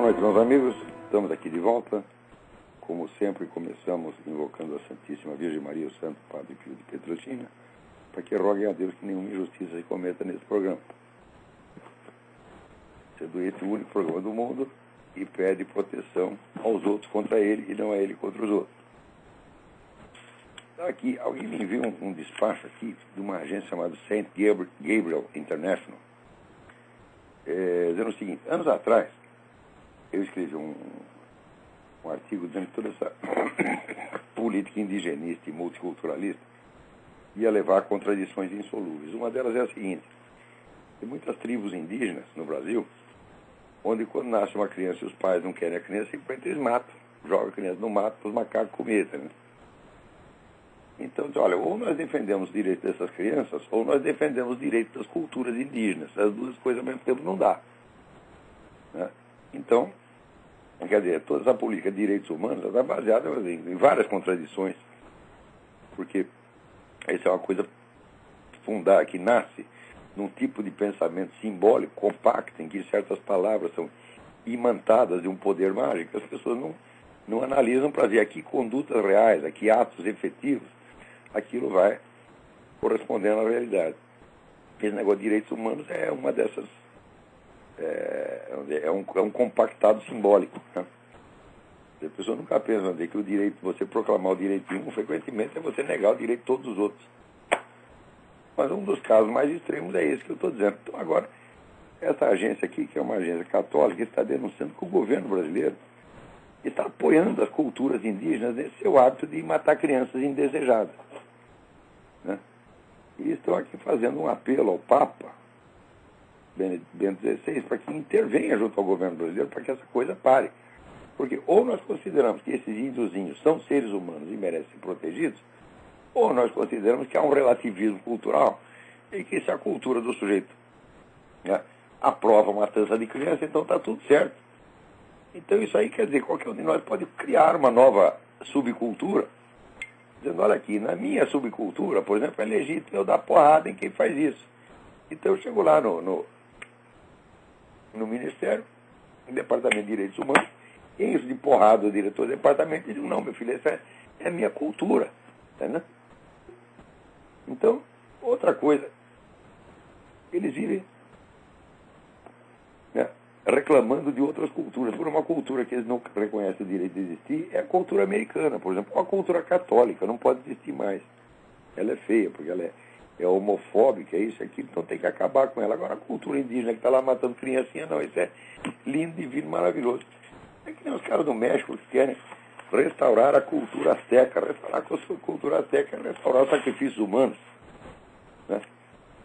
noite, meus amigos. Estamos aqui de volta. Como sempre, começamos invocando a Santíssima Virgem Maria, o Santo Padre Pio de Pietrelcina, para que roguem a Deus que nenhuma injustiça se cometa nesse programa. Sendo esse o único programa do mundo e pede proteção aos outros contra ele e não a ele contra os outros. Aqui, alguém me enviou um despacho aqui de uma agência chamada St. Gabriel International, dizendo o seguinte: anos atrás, eu escrevi um artigo dizendo que toda essa política indigenista e multiculturalista ia levar a contradições insolúveis. Uma delas é a seguinte: tem muitas tribos indígenas no Brasil, onde quando nasce uma criança e os pais não querem a criança, simplesmente eles matam, jogam a criança no mato para os macacos comerem, né? Então, olha, ou nós defendemos os direitos dessas crianças, ou nós defendemos os direitos das culturas indígenas. As duas coisas ao mesmo tempo não dá, né? Então, quer dizer, toda essa política de direitos humanos está baseada em várias contradições, porque isso é uma coisa fundada, que nasce num tipo de pensamento simbólico, compacto, em que certas palavras são imantadas de um poder mágico. As pessoas não analisam para ver a que condutas reais, a que atos efetivos aquilo vai correspondendo à realidade. Esse negócio de direitos humanos é uma dessas. É um compactado simbólico, né? A pessoa nunca pensa que o direito, você proclamar o direito de um, frequentemente é você negar o direito de todos os outros. Mas um dos casos mais extremos é esse que eu estou dizendo. Então, agora, essa agência aqui, que é uma agência católica, está denunciando que o governo brasileiro está apoiando as culturas indígenas nesse seu hábito de matar crianças indesejadas, né? E estão aqui fazendo um apelo ao Papa Bento XVI para que intervenha junto ao governo brasileiro para que essa coisa pare. Porque ou nós consideramos que esses índiozinhos são seres humanos e merecem ser protegidos, ou nós consideramos que há um relativismo cultural e que se a cultura do sujeito, né, aprova a matança de criança, então está tudo certo. Então isso aí quer dizer, qualquer um de nós pode criar uma nova subcultura, dizendo, olha aqui, na minha subcultura, por exemplo, é legítimo eu dar porrada em quem faz isso. Então eu chego lá no Ministério, no Departamento de Direitos Humanos, e isso de porrada o diretor do departamento, e digo, não, meu filho, essa é a minha cultura, né? Então, outra coisa, eles vivem, né, reclamando de outras culturas. Por uma cultura que eles não reconhecem o direito de existir, é a cultura americana, por exemplo, a cultura católica, não pode existir mais. Ela é feia, porque ela é homofóbica, é isso, aquilo, então tem que acabar com ela. Agora, a cultura indígena que está lá matando criancinha, não, isso é lindo, divino, maravilhoso. É que nem os caras do México que querem restaurar a cultura azteca. Restaurar a cultura azteca é restaurar os sacrifícios humanos, né?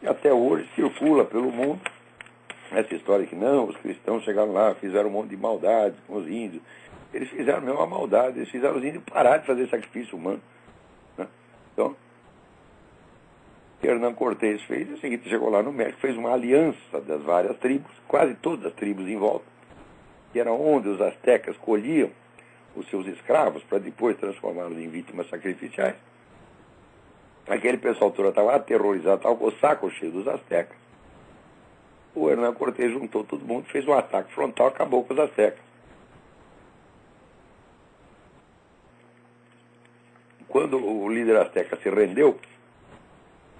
E até hoje circula pelo mundo essa história que não, os cristãos chegaram lá, fizeram um monte de maldades com os índios. Eles fizeram mesmo uma maldade, eles fizeram os índios parar de fazer sacrifício humano, né? Então, Hernán Cortés fez o seguinte: chegou lá no México, fez uma aliança das várias tribos, quase todas as tribos em volta, que era onde os astecas colhiam os seus escravos para depois transformá-los em vítimas sacrificiais. Aquele pessoal todo estava aterrorizado, estava com o saco cheio dos astecas. O Hernán Cortés juntou todo mundo, fez um ataque frontal, acabou com os astecas. Quando o líder asteca se rendeu,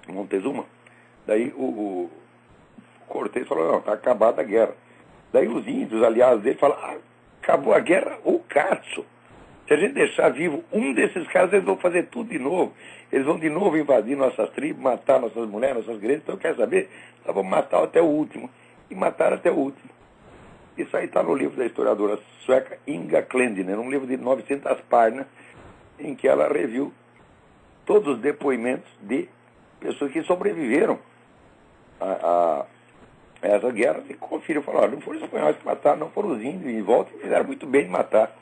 Montezuma, daí o Cortés falou, não, está acabada a guerra. Daí os índios, aliados dele, falaram, acabou a guerra, o caso. Se a gente deixar vivo um desses caras, eles vão fazer tudo de novo. Eles vão de novo invadir nossas tribos, matar nossas mulheres, nossas igrejas. Então, quer saber? Nós vamos matar até o último. E mataram até o último. Isso aí está no livro da historiadora sueca Inga Klendner, um livro de 900 páginas, em que ela reviu todos os depoimentos de pessoas que sobreviveram a essa guerra. E conferiram, falaram, não foram os espanhóis que mataram, não foram os índios em volta, e fizeram muito bem de matar.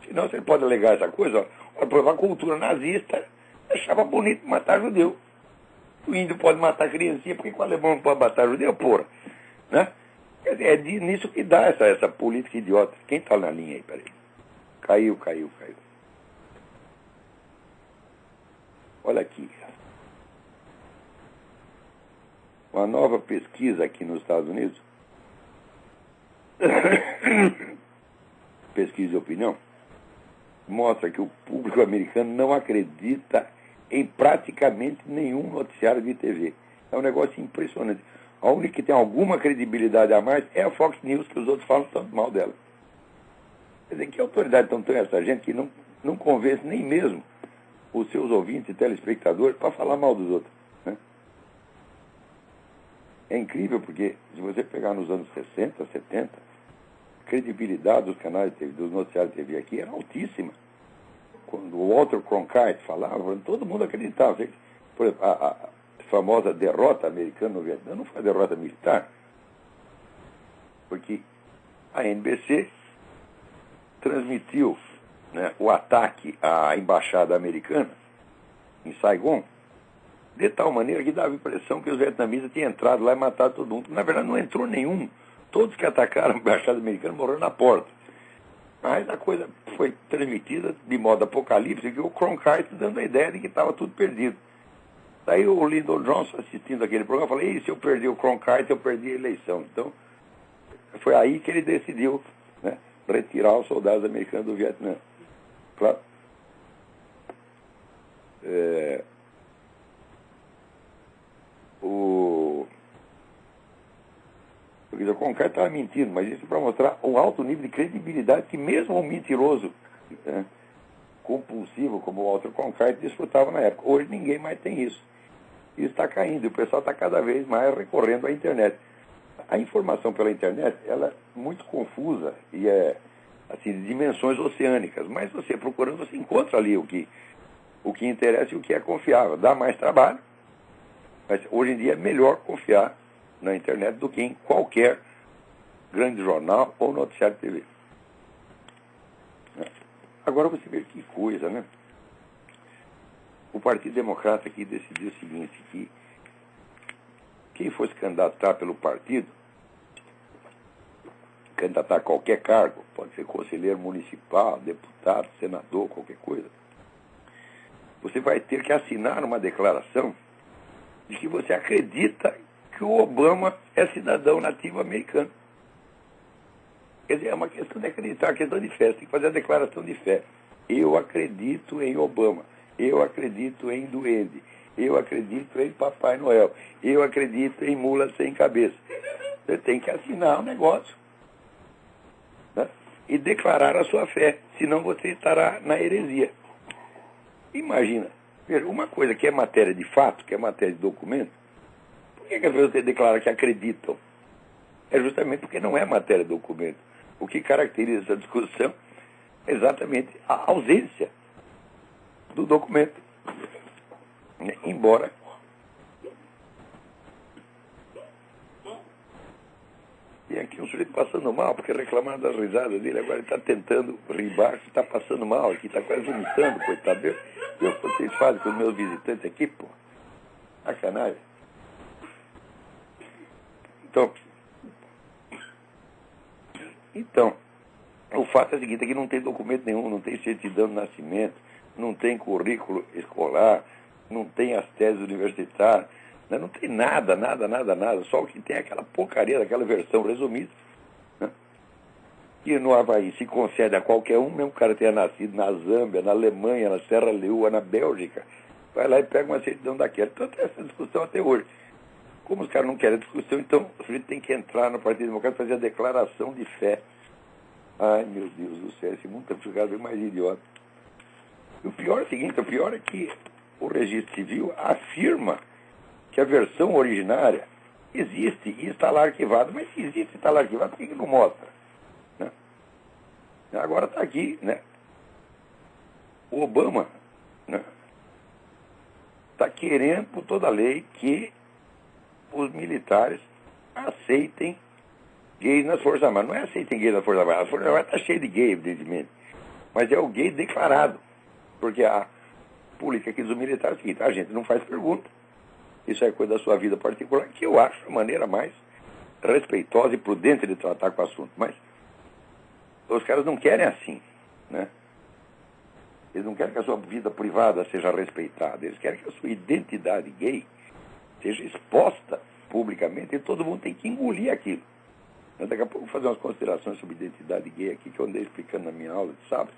Senão você pode alegar essa coisa, ó, a cultura nazista achava bonito matar judeu. O índio pode matar criancinha, porque o alemão não pode matar judeu, porra, né? É nisso que dá essa política idiota. Quem está na linha aí, peraí? Caiu. Olha aqui. Uma nova pesquisa aqui nos Estados Unidos opinião, mostra que o público americano não acredita em praticamente nenhum noticiário de TV. É um negócio impressionante. A única que tem alguma credibilidade a mais é a Fox News, que os outros falam tanto mal dela. Quer dizer, que autoridade então tem essa gente que não convence nem mesmo os seus ouvintes e telespectadores para falar mal dos outros, né? É incrível porque, se você pegar nos anos 60, 70, a credibilidade dos canais de TV, dos noticiários de TV aqui era altíssima. Quando o Walter Cronkite falava, todo mundo acreditava. Por exemplo, a famosa derrota americana no Vietnã não foi a derrota militar, porque a NBC transmitiu, né, o ataque à embaixada americana em Saigon de tal maneira que dava a impressão que os vietnamitas tinham entrado lá e matado todo mundo. Na verdade, não entrou nenhum. Todos que atacaram a embaixada americana morreram na porta. Mas a coisa foi transmitida de modo apocalíptico, e o Cronkite dando a ideia de que estava tudo perdido. Daí o Lyndon Johnson, assistindo aquele programa, falou: se eu perdi o Cronkite, eu perdi a eleição. Então, foi aí que ele decidiu, né, retirar os soldados americanos do Vietnã. Claro. O Cronkite estava mentindo, mas isso para mostrar o alto nível de credibilidade que mesmo um mentiroso, né, compulsivo como o Walter Cronkite desfrutava na época. Hoje ninguém mais tem isso. Isso está caindo e o pessoal está cada vez mais recorrendo à internet. A informação pela internet, ela é muito confusa e é assim, de dimensões oceânicas, mas você procurando, você encontra ali o que interessa e o que é confiável. Dá mais trabalho, mas hoje em dia é melhor confiar na internet do que em qualquer grande jornal ou noticiário de TV. Agora você vê que coisa, né? O Partido Democrata aqui decidiu o seguinte, que quem fosse candidatar pelo partido, candidatar a qualquer cargo, pode ser conselheiro municipal, deputado, senador, qualquer coisa, você vai ter que assinar uma declaração de que você acredita que o Obama é cidadão nativo americano. Quer dizer, é uma questão de acreditar, é uma questão de fé. Você tem que fazer a declaração de fé. Eu acredito em Obama. Eu acredito em Duende. Eu acredito em Papai Noel. Eu acredito em mula sem cabeça. Você tem que assinar o negócio, né, e declarar a sua fé. Senão você estará na heresia. Imagina, uma coisa que é matéria de fato, que é matéria de documento, por que as pessoas declaram que acreditam? É justamente porque não é matéria de documento. O que caracteriza essa discussão é exatamente a ausência do documento. Embora tem aqui um sujeito passando mal, porque reclamaram das risadas dele, agora ele está tentando rir baixo, está passando mal aqui, está quase vomitando, coitado dele. Eu que vocês fazem com os meus visitantes aqui, pô. Sacanagem. Então, o fato é o seguinte, é que não tem documento nenhum, não tem certidão de nascimento, não tem currículo escolar, não tem as teses universitárias, né? Não tem nada, só o que tem é aquela porcaria daquela versão resumida, né? Que no Havaí se concede a qualquer um, mesmo que o cara tenha nascido na Zâmbia, na Alemanha, na Serra Leoa, na Bélgica, vai lá e pega uma certidão daquela. Tanto é essa discussão até hoje. Como os caras não querem discussão, então o sujeito tem que entrar no Partido Democrático e fazer a declaração de fé. Ai, meu Deus do céu, esse mundo está ficando bem mais idiota. E o pior é o seguinte, o pior é que o registro civil afirma que a versão originária existe e está lá arquivada. Mas se existe e está lá arquivado, por que não mostra? Né? Agora está aqui, né? O Obama, né, está querendo, por toda a lei, que os militares aceitem gays nas Forças Armadas. Não é aceitem gays nas Forças Armadas. A Força Armada está cheia de gay, evidentemente. Mas é o gay declarado. Porque a política aqui dos militares é o seguinte, a gente não faz pergunta. Isso é coisa da sua vida particular, que eu acho a maneira mais respeitosa e prudente de tratar com o assunto. Mas os caras não querem assim, né? Eles não querem que a sua vida privada seja respeitada. Eles querem que a sua identidade gay seja exposta publicamente e todo mundo tem que engolir aquilo. Daqui a pouco vou fazer umas considerações sobre identidade gay aqui, que eu andei explicando na minha aula de sábado.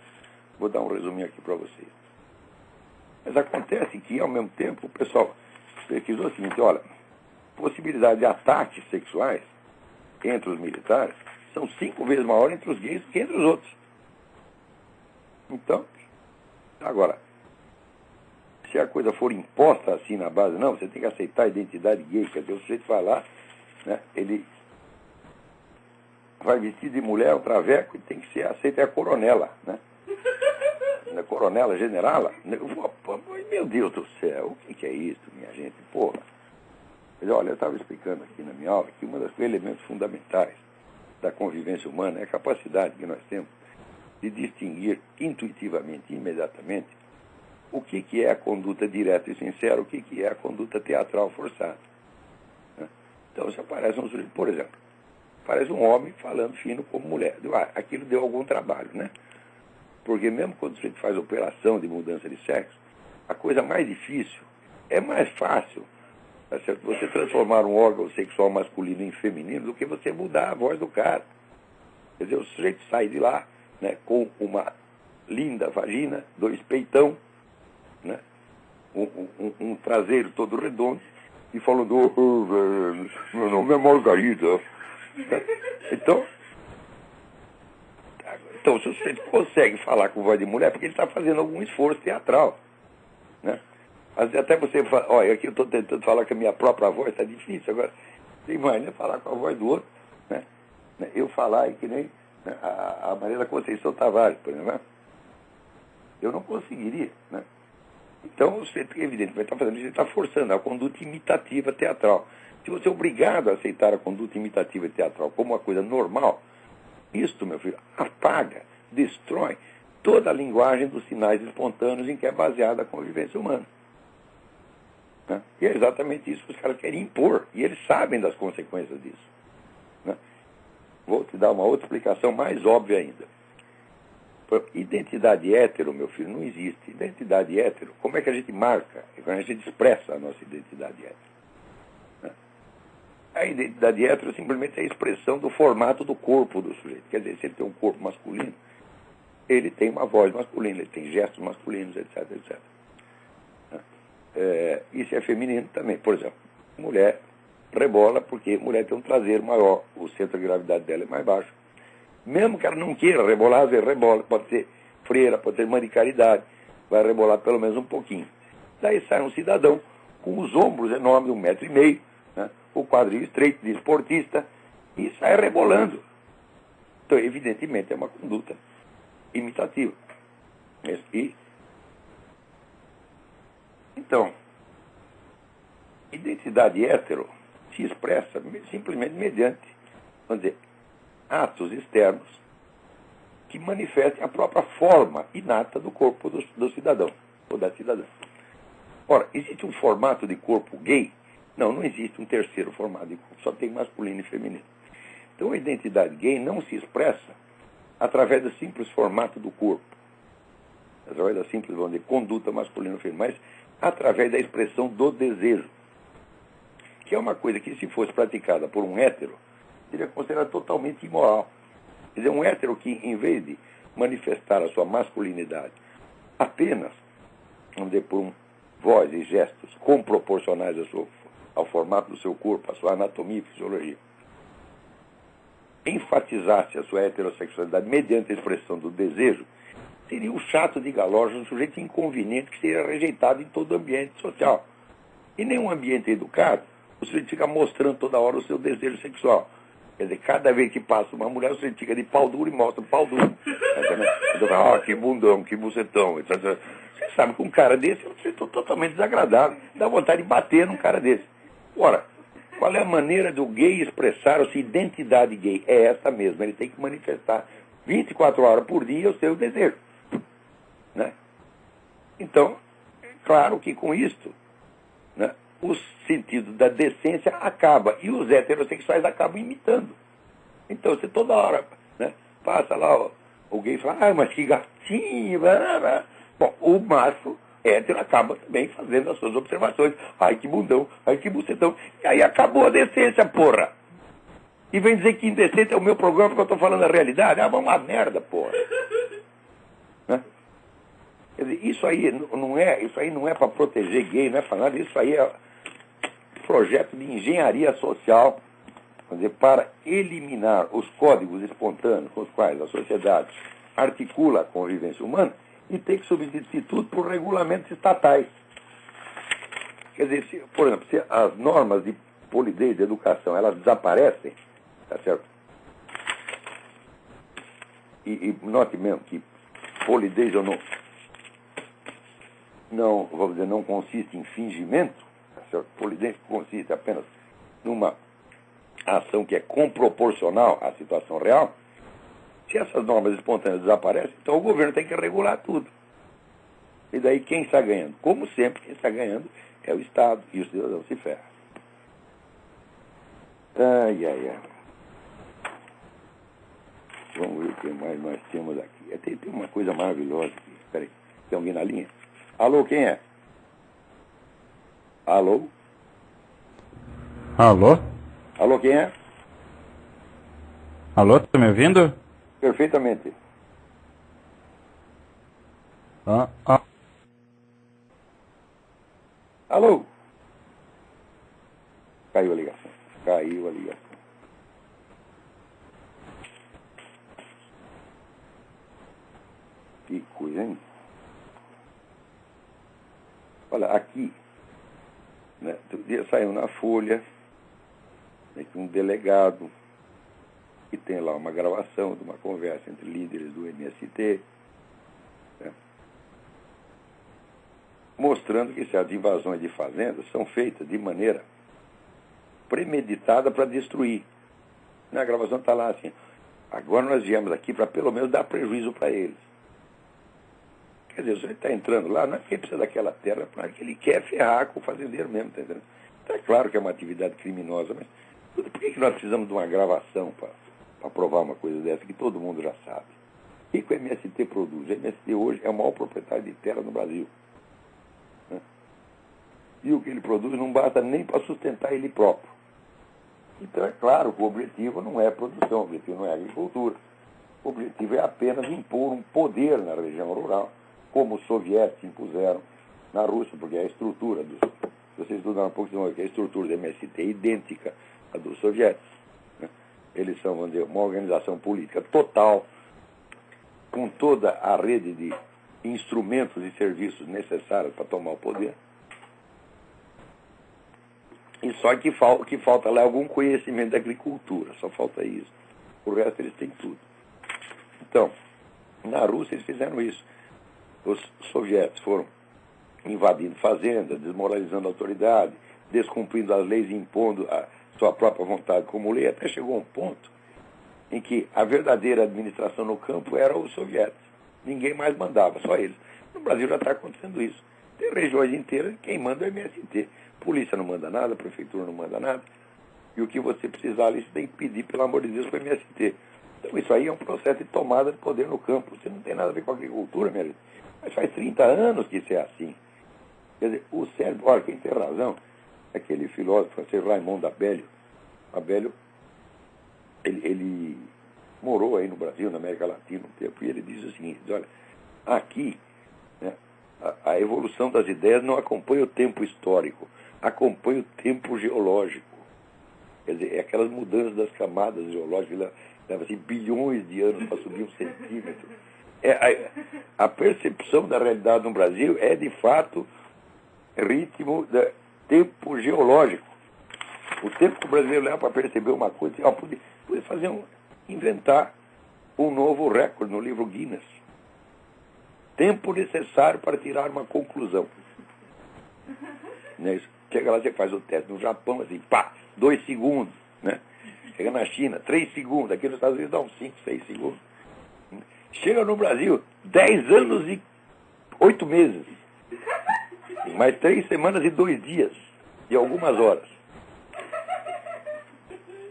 Vou dar um resuminho aqui para vocês. Mas acontece que, ao mesmo tempo, o pessoal pesquisou o seguinte, olha, possibilidade de ataques sexuais entre os militares são 5 vezes maior entre os gays do que entre os outros. Então, agora, se a coisa for imposta assim na base, não, você tem que aceitar a identidade gay, quer dizer, o sujeito vai lá, né, ele vai vestido de mulher, o traveco, e tem que ser aceita, é a coronela, né? Coronela, generala. Meu Deus do céu, o que é isso, minha gente? Porra. Mas, olha, eu estava explicando aqui na minha aula que um dos elementos fundamentais da convivência humana é a capacidade que nós temos de distinguir intuitivamente, imediatamente, o que é a conduta direta e sincera, o que é a conduta teatral forçada. Né? Então, se aparece um sujeito, por exemplo, parece um homem falando fino como mulher. Aquilo deu algum trabalho, né? Porque mesmo quando o sujeito faz operação de mudança de sexo, a coisa mais difícil, é mais fácil, tá certo? Você transformar um órgão sexual masculino em feminino do que você mudar a voz do cara. Quer dizer, o sujeito sai de lá, né, com uma linda vagina, 2 peitão, né, um traseiro todo redondo, e falando, meu nome é Margarida. Então, se você consegue falar com voz de mulher, é porque ele está fazendo algum esforço teatral. Né? Até você fala, olha, aqui eu estou tentando falar com a minha própria voz, está difícil. Agora, você imagina falar com a voz do outro. Né? Eu falar que nem a Maria Conceição Tavares, por exemplo. Né? Eu não conseguiria. Né? Então, você, evidentemente, está fazendo isso, você está forçando a conduta imitativa teatral. Se você é obrigado a aceitar a conduta imitativa teatral como uma coisa normal, isto, meu filho, apaga, destrói toda a linguagem dos sinais espontâneos em que é baseada a convivência humana. Né? E é exatamente isso que os caras querem impor, e eles sabem das consequências disso. Né? Vou te dar uma outra explicação mais óbvia ainda. Identidade hétero, meu filho, não existe. Identidade hétero, como é que a gente marca, como a gente expressa a nossa identidade hétero? A identidade hétero simplesmente é a expressão do formato do corpo do sujeito. Quer dizer, se ele tem um corpo masculino, ele tem uma voz masculina, ele tem gestos masculinos, etc, etc. E se é feminino também. Por exemplo, mulher rebola porque mulher tem um traseiro maior, o centro de gravidade dela é mais baixo. Mesmo que ela não queira rebolar, às vezes rebola, pode ser freira, pode ser mãe de caridade, vai rebolar pelo menos um pouquinho. Daí sai um cidadão com os ombros enormes de 1,5 metro, né? O quadril estreito de esportista, e sai rebolando. Então, evidentemente, é uma conduta imitativa. Então, identidade hétero se expressa simplesmente mediante, vamos dizer, atos externos que manifestem a própria forma inata do corpo do cidadão, ou da cidadã. Ora, existe um formato de corpo gay? Não existe um terceiro formato de corpo, só tem masculino e feminino. Então a identidade gay não se expressa através do simples formato do corpo, através da simples, vamos dizer, conduta masculina e feminina, mas através da expressão do desejo, que é uma coisa que, se fosse praticada por um hétero, seria considerada totalmente imoral. Quer dizer, um hétero que, em vez de manifestar a sua masculinidade apenas, vamos dizer, por voz e gestos comproporcionais ao formato do seu corpo, à sua anatomia e fisiologia, enfatizasse a sua heterossexualidade mediante a expressão do desejo, seria um chato de galocha, um sujeito inconveniente que seria rejeitado em todo ambiente social. Em nenhum ambiente educado, o sujeito fica mostrando toda hora o seu desejo sexual. Quer dizer, cada vez que passa uma mulher, o sujeito fica de pau duro e mostra o pau duro. Então, que bundão, que bucetão. Você sabe que um cara desse é um sujeito totalmente desagradável. Dá vontade de bater num cara desse. Ora, qual é a maneira do gay expressar a sua identidade gay? É essa mesma. Ele tem que manifestar 24 horas por dia o seu desejo. Né? Então, claro que com isto, né, o sentido da decência acaba. E os heterossexuais acabam imitando. Então, você toda hora, né, passa lá, o gay fala, mas que gatinho. Blá, blá, blá. Bom, o macho hétero acaba também fazendo as suas observações. Ai, que bundão, ai, que bucetão. E aí acabou a decência, porra. E vem dizer que indecente é o meu programa porque eu estou falando a realidade. Ah, vamos uma merda, porra. Né? Quer dizer, isso aí não é para proteger gay, não é para nada. Isso aí é projeto de engenharia social, quer dizer, para eliminar os códigos espontâneos com os quais a sociedade articula a convivência humana e tem que substituir tudo por regulamentos estatais. Quer dizer, por exemplo, se as normas de polidez de educação elas desaparecem, tá certo? E note mesmo que polidez ou não, vamos dizer, não consiste em fingimento, tá certo? Polidez consiste apenas numa ação que é comproporcional à situação real. Se essas normas espontâneas desaparecem, então o governo tem que regular tudo. E daí quem está ganhando? Como sempre, quem está ganhando é o Estado e o cidadão se ferra. Ai, ai, ai. Vamos ver o que mais nós temos aqui. Tem uma coisa maravilhosa aqui. Espera aí. Tem alguém na linha? Alô, quem é? Alô? Alô? Alô, quem é? Alô, tá me ouvindo? Perfeitamente. Alô? Caiu a ligação. Caiu a ligação. Que coisa, hein? Olha, aqui, né, outro dia saiu na Folha, né, que um delegado que tem lá uma gravação de uma conversa entre líderes do MST, né, mostrando que as invasões de fazendas são feitas de maneira premeditada para destruir. Na gravação está lá assim, agora nós viemos aqui para pelo menos dar prejuízo para eles. Quer dizer, se ele está entrando lá, não é porque ele precisa daquela terra, é porque ele quer ferrar com o fazendeiro mesmo, tá entendendo? Então, é claro que é uma atividade criminosa, mas por que nós precisamos de uma gravação para provar uma coisa dessa que todo mundo já sabe? O que o MST produz? O MST hoje é o maior proprietário de terra no Brasil. Né? E o que ele produz não basta nem para sustentar ele próprio. Então é claro que o objetivo não é produção, o objetivo não é agricultura. O objetivo é apenas impor um poder na região rural, como os soviéticos impuseram na Rússia, porque a estrutura dos... Se vocês estudaram um pouco, a estrutura do MST é idêntica à dos soviéticos. Né? Eles são, vamos dizer, uma organização política total, com toda a rede de instrumentos e serviços necessários para tomar o poder. E só que falta lá algum conhecimento da agricultura, só falta isso. O resto eles têm tudo. Então, na Rússia eles fizeram isso. Os soviéticos foram invadindo fazendas, desmoralizando a autoridade, descumprindo as leis e impondo a sua própria vontade como lei, até chegou a um ponto em que a verdadeira administração no campo era os soviéticos. Ninguém mais mandava, só eles. No Brasil já está acontecendo isso. Tem regiões inteiras, quem manda é o MST. Polícia não manda nada, a prefeitura não manda nada. E o que você precisar ali, você tem que pedir, pelo amor de Deus, para o MST. Então isso aí é um processo de tomada de poder no campo. Você não tem nada a ver com a agricultura, minha gente. Mas faz 30 anos que isso é assim. Quer dizer, o cérebro, olha, quem tem razão, aquele filósofo francês Raymond Abelio. Abelio, ele morou aí no Brasil, na América Latina, um tempo, e ele diz o seguinte, olha, aqui, né, a evolução das ideias não acompanha o tempo histórico, acompanha o tempo geológico. Quer dizer, é aquelas mudanças das camadas geológicas, leva assim, bilhões de anos para subir 1 centímetro. A percepção da realidade no Brasil é, de fato, ritmo de tempo geológico. O tempo que o brasileiro leva para perceber uma coisa, podia fazer inventar um novo recorde no livro Guinness. Tempo necessário para tirar uma conclusão. Né? Chega lá, você faz o teste. No Japão, assim, 2 segundos. Né? Chega na China, 3 segundos. Aqui nos Estados Unidos dá uns 5, 6 segundos. Chega no Brasil, 10 anos e 8 meses. Mais 3 semanas e 2 dias. E algumas horas.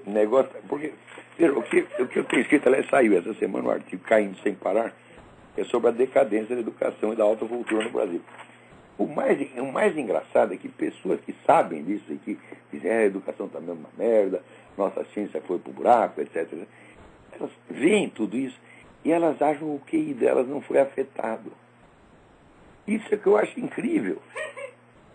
Negócio, porque o que eu tenho escrito, ela saiu essa semana, um artigo Caindo Sem Parar, é sobre a decadência da educação e da alta cultura no Brasil. O mais engraçado é que pessoas que sabem disso e que dizem a educação está mesmo uma merda, nossa ciência foi para o buraco, etc. Elas veem tudo isso e elas acham que o QI delas não foi afetado. Isso é que eu acho incrível.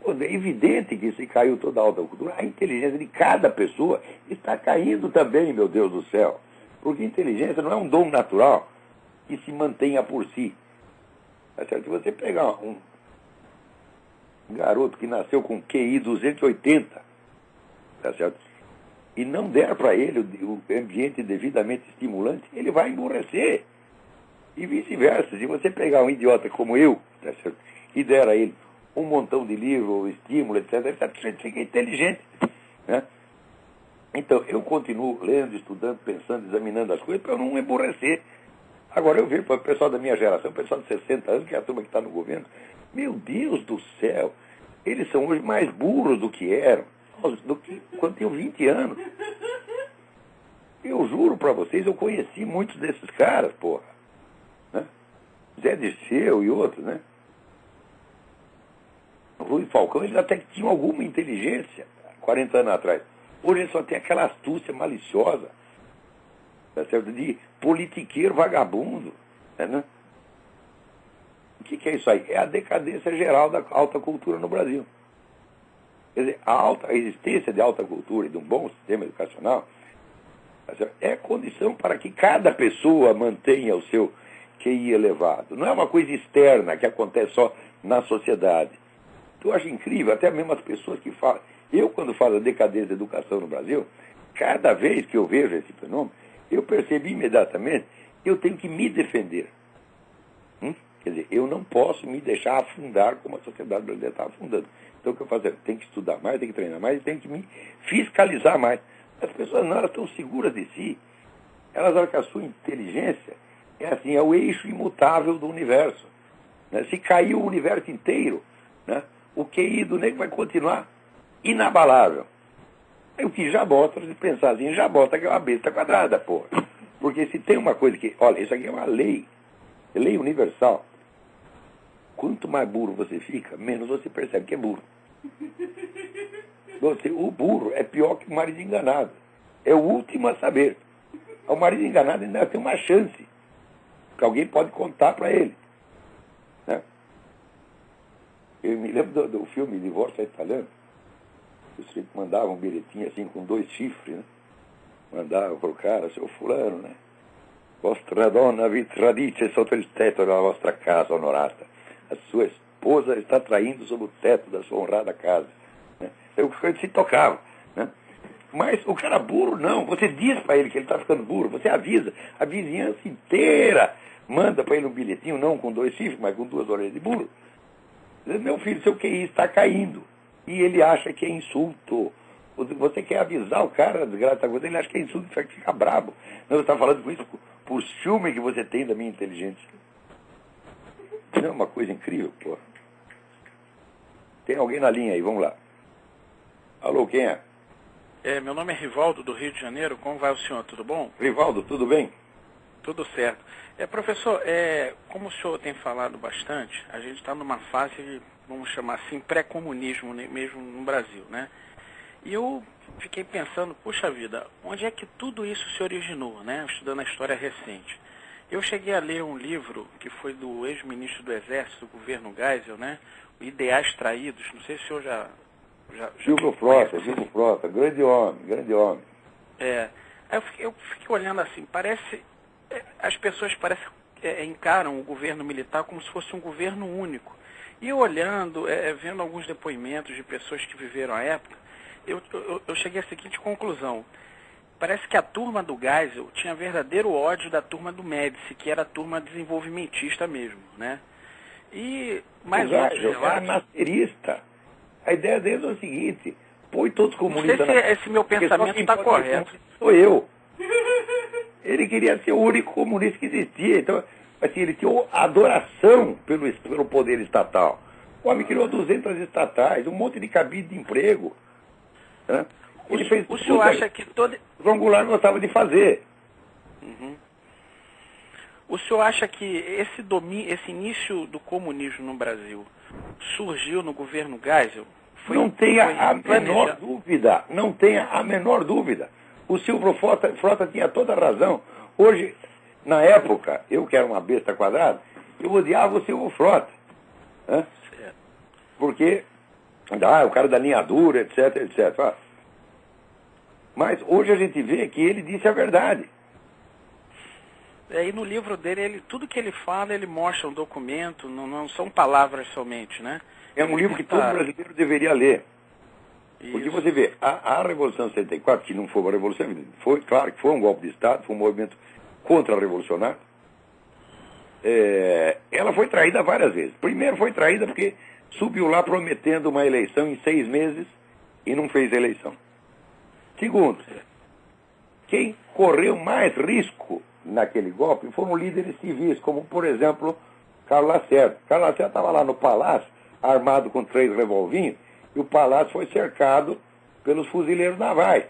É evidente que se caiu toda a alta cultura, a inteligência de cada pessoa está caindo também, meu Deus do céu. Porque inteligência não é um dom natural que se mantenha por si. Tá certo? Se você pegar um garoto que nasceu com QI 280, tá certo? E não der para ele o ambiente devidamente estimulante, ele vai emburrecer. E vice-versa. Se você pegar um idiota como eu, tá certo? E der a ele um montão de livro, estímulo, etc., ele fica inteligente. Né? Então, eu continuo lendo, estudando, pensando, examinando as coisas para eu não emburrecer. Agora, eu vejo para o pessoal da minha geração, o pessoal de 60 anos, que é a turma que está no governo, meu Deus do céu, eles são hoje mais burros do que eram, do que quando tinham 20 anos. Eu juro para vocês, eu conheci muitos desses caras, porra. Né? Zé Dirceu e outros, né? Rui Falcão, eles até que tinham alguma inteligência 40 anos atrás. Hoje eles só tem aquela astúcia maliciosa, tá certo? De politiqueiro vagabundo. Né? O que é isso aí? É a decadência geral da alta cultura no Brasil. Quer dizer, a existência de alta cultura e de um bom sistema educacional, tá certo? É condição para que cada pessoa mantenha o seu QI elevado. Não é uma coisa externa que acontece só na sociedade. Eu acho incrível, até mesmo as pessoas que falam. Eu, quando falo da decadência da educação no Brasil, cada vez que eu vejo esse fenômeno, eu percebi imediatamente que eu tenho que me defender. Quer dizer, eu não posso me deixar afundar como a sociedade brasileira está afundando. Então, o que eu faço? Eu tenho que estudar mais, tenho que treinar mais, e tenho que me fiscalizar mais. As pessoas não, elas estão seguras de si. Elas acham que a sua inteligência é assim, é o eixo imutável do universo. Né? Se cair o universo inteiro, né? O QI do negro vai continuar inabalável. O que já bota, se pensar assim, já bota que é uma besta quadrada, porra. Porque se tem uma coisa que, olha, isso aqui é uma lei universal. Quanto mais burro você fica, menos você percebe que é burro. O burro é pior que o marido enganado. É o último a saber. O marido enganado ainda tem uma chance. Que alguém pode contar para ele. Né? Eu me lembro do filme Divórcio Italiano. Você mandava um bilhetinho assim com 2 chifres, né? Mandava pro cara, seu fulano, né? Vostra donna vi tradice sotto il tetto della vostra casa onorata. A sua esposa está traindo sob o teto da sua honrada casa. Né? Eu se tocava, né? Mas o cara burro não. Você diz para ele que ele está ficando burro, você avisa. A vizinhança inteira manda para ele um bilhetinho, não com 2 chifres, mas com 2 orelhas de burro. Meu filho, seu QI está caindo. E ele acha que é insulto. Você quer avisar o cara, desgraça, ele acha que é insulto, fica brabo. Não, você está falando com isso por ciúme que você tem da minha inteligência. Não é uma coisa incrível, pô. Tem alguém na linha aí, vamos lá. Alô, quem é? Meu nome é Rivaldo, do Rio de Janeiro. Como vai o senhor? Tudo bom? Rivaldo, tudo bem? Tudo certo. Professor, como o senhor tem falado bastante, a gente está numa fase de, vamos chamar assim, pré-comunismo mesmo no Brasil, né? E eu fiquei pensando, puxa vida, onde é que tudo isso se originou, né? Estudando a história recente. Eu cheguei a ler um livro que foi do ex-ministro do Exército, do governo Geisel, né? Ideais Traídos. Não sei se o senhor já Silvio Frota, grande homem. Aí eu fiquei olhando assim, as pessoas parecem encaram o governo militar como se fosse um governo único. E eu olhando, vendo alguns depoimentos de pessoas que viveram a época, eu cheguei à seguinte conclusão. Parece que a turma do Geisel tinha verdadeiro ódio da turma do Médici, que era a turma desenvolvimentista mesmo, né? E mais outros relatos... era nascerista. A ideia dele é o seguinte, põe todos os comunistas... Não sei se esse meu pensamento está correto. Sou eu. Ele queria ser o único comunista que existia. Então, assim, ele tinha adoração pelo poder estatal. O homem criou 200 estatais, um monte de cabide de emprego. Né? Ele fez o senhor acha que todo... O João Goulart gostava de fazer. Uhum. O senhor acha que esse início do comunismo no Brasil surgiu no governo Geisel? Não tenha a menor dúvida. O Silvio Frota tinha toda a razão. Hoje, na época, eu que era uma besta quadrada, eu odiava o Silvio Frota. Né? Porque, o cara da linha dura, etc, etc. Mas hoje a gente vê que ele disse a verdade. E no livro dele, tudo que ele fala, ele mostra um documento, não são palavras somente, né? É um livro que todo brasileiro deveria ler. Isso. Porque você vê, a Revolução de 64, que não foi uma revolução, foi, claro que foi um golpe de Estado, foi um movimento contra-revolucionário, ela foi traída várias vezes. Primeiro foi traída porque subiu lá prometendo uma eleição em 6 meses e não fez eleição. Segundo, quem correu mais risco naquele golpe foram líderes civis, como, por exemplo, Carlos Lacerda. Carlos Lacerda estava lá no palácio, armado com 3 revolvinhos, e o palácio foi cercado pelos fuzileiros navais.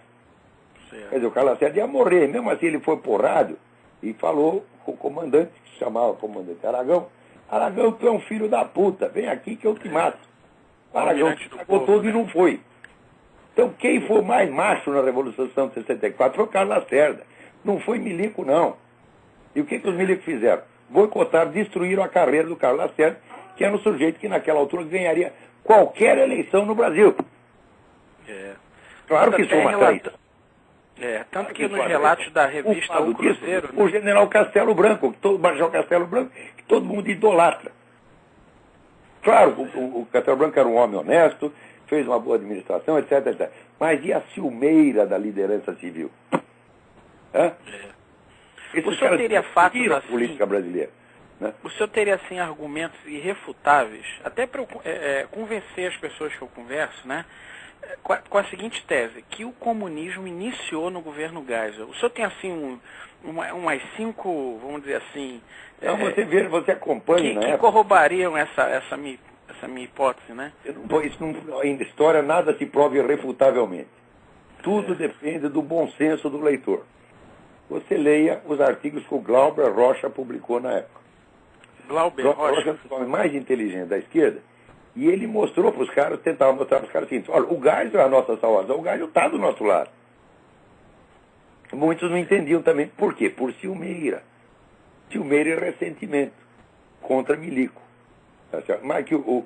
Certo. Quer dizer, o Carlos Lacerda ia morrer. Mesmo assim, ele foi por rádio e falou com o comandante, que se chamava o comandante Aragão: Aragão, tu é um filho da puta, vem aqui que eu te mato. O Aragão pagou tudo, né? E não foi. Então, quem foi mais macho na Revolução de 64 foi o Carlos Lacerda. Não foi milico, não. E o que os milicos fizeram? Boicotaram, destruíram a carreira do Carlos Lacerda, que era um sujeito que naquela altura ganharia qualquer eleição no Brasil. Claro que isso é uma traição. Tanto que nos relatos da revista O Cruzeiro... O general Castelo Branco, o Major Castelo Branco, que todo mundo idolatra. Claro, o Castelo Branco era um homem honesto, fez uma boa administração, etc, etc. Mas e a ciumeira da liderança civil? O senhor teria fatos assim, política brasileira, né? O senhor teria assim argumentos irrefutáveis, até para convencer as pessoas que eu converso, né, com a seguinte tese: que o comunismo iniciou no governo Geisel. O senhor tem assim umas 5, vamos dizer assim, então, você acompanha, que corrobariam essa minha hipótese, né? Em história nada se prova irrefutavelmente. Tudo depende do bom senso do leitor. Você leia os artigos que o Glauber Rocha publicou na época. Glauber Rocha é o homem mais inteligente da esquerda, e ele mostrou para os caras, tentava mostrar para os caras assim: olha, o Geisel é a nossa salvação, o Geisel está do nosso lado. Muitos não entendiam também. Por quê? Por ciumeira. Ciumeira e ressentimento contra milico. Tá certo? Mas que o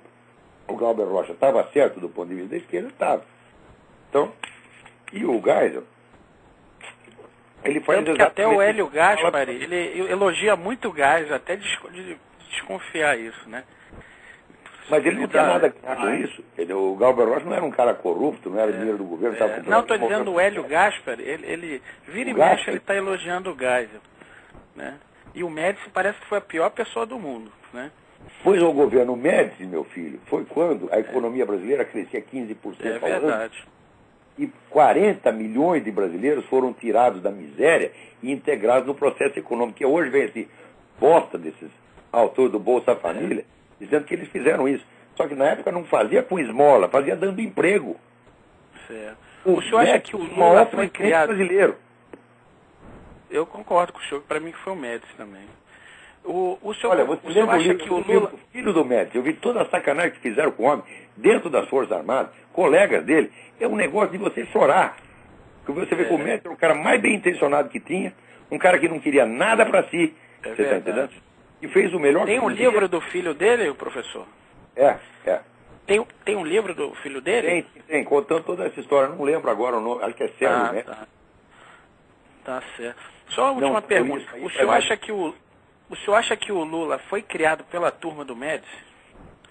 Glauber Rocha estava certo do ponto de vista da esquerda, estava. Então, e o Geisel, ele faz tanto que até o Hélio Gaspari, ele elogia muito o Geisel, até de desconfiar isso, né? Mas ele não tinha nada a ver com isso. O Glauber Rocha não era um cara corrupto, não era dinheiro do governo. Não, estou dizendo o Hélio Gaspari, ele vira e mexe, ele está elogiando o Geisel, né? E o Médici parece que foi a pior pessoa do mundo, né? Pois o governo Médici, meu filho, foi quando a economia brasileira crescia 15% ao ano. Verdade. E 40 milhões de brasileiros foram tirados da miséria e integrados no processo econômico. Que hoje vem esse bosta desses autores do Bolsa Família, dizendo que eles fizeram isso. Só que na época não fazia com esmola, fazia dando emprego. Certo. O senhor acha que o Lula foi criado... brasileiro? Eu concordo com o senhor, para mim que foi o Médici também. O senhor, olha, você senhor acha que o Lula... O filho do Médici, eu vi toda a sacanagem que fizeram com o homem dentro das Forças Armadas, colegas dele, é um negócio de você chorar. Porque você vê que o Médici era o cara mais bem intencionado que tinha, um cara que não queria nada para si, você está entendendo? E fez o melhor Tem um livro do filho dele, professor? Tem um livro do filho dele? Tem, contando toda essa história. Não lembro agora o nome, acho que é Sérgio, né? Tá certo. Só uma última pergunta. O senhor acha que o Lula foi criado pela turma do Médici?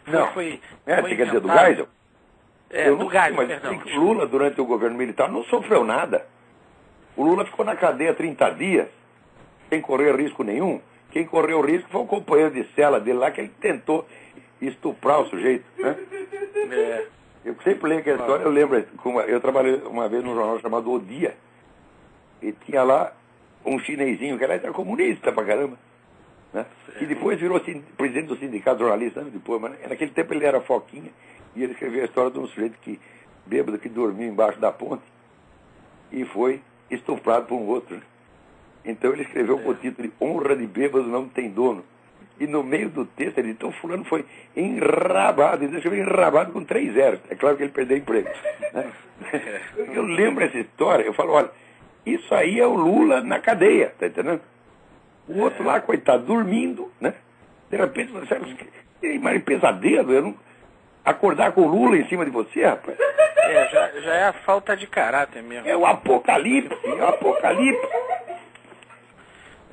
Médici, quer dizer, do Geisel? Do Geisel, perdão. O Lula, durante o governo militar, não sofreu nada. O Lula ficou na cadeia 30 dias, sem correr risco nenhum. Quem correu risco foi o companheiro de cela dele lá, que ele tentou estuprar o sujeito. Né? Eu sempre leio aquela história, eu lembro, eu trabalhei uma vez num jornal chamado O Dia, e tinha lá um chinesinho, que era comunista pra caramba, né? E depois virou presidente do sindicato jornalista, anos depois, mas naquele tempo ele era foquinha, e ele escreveu a história de um sujeito bêbado que dormiu embaixo da ponte e foi estuprado por um outro. Então ele escreveu com o título de Honra de Bêbado Não Tem Dono. E no meio do texto ele disse: então fulano foi enrabado. Ele escreveu enrabado com 3 zeros. É claro que ele perdeu emprego. Né? Eu lembro essa história, eu falo, olha, Isso aí é o Lula na cadeia, tá entendendo? O outro lá, coitado, dormindo, né? De repente, você imagina pesadelo, eu não... acordar com o Lula em cima de você, rapaz. Já é a falta de caráter mesmo. É o apocalipse, é o apocalipse.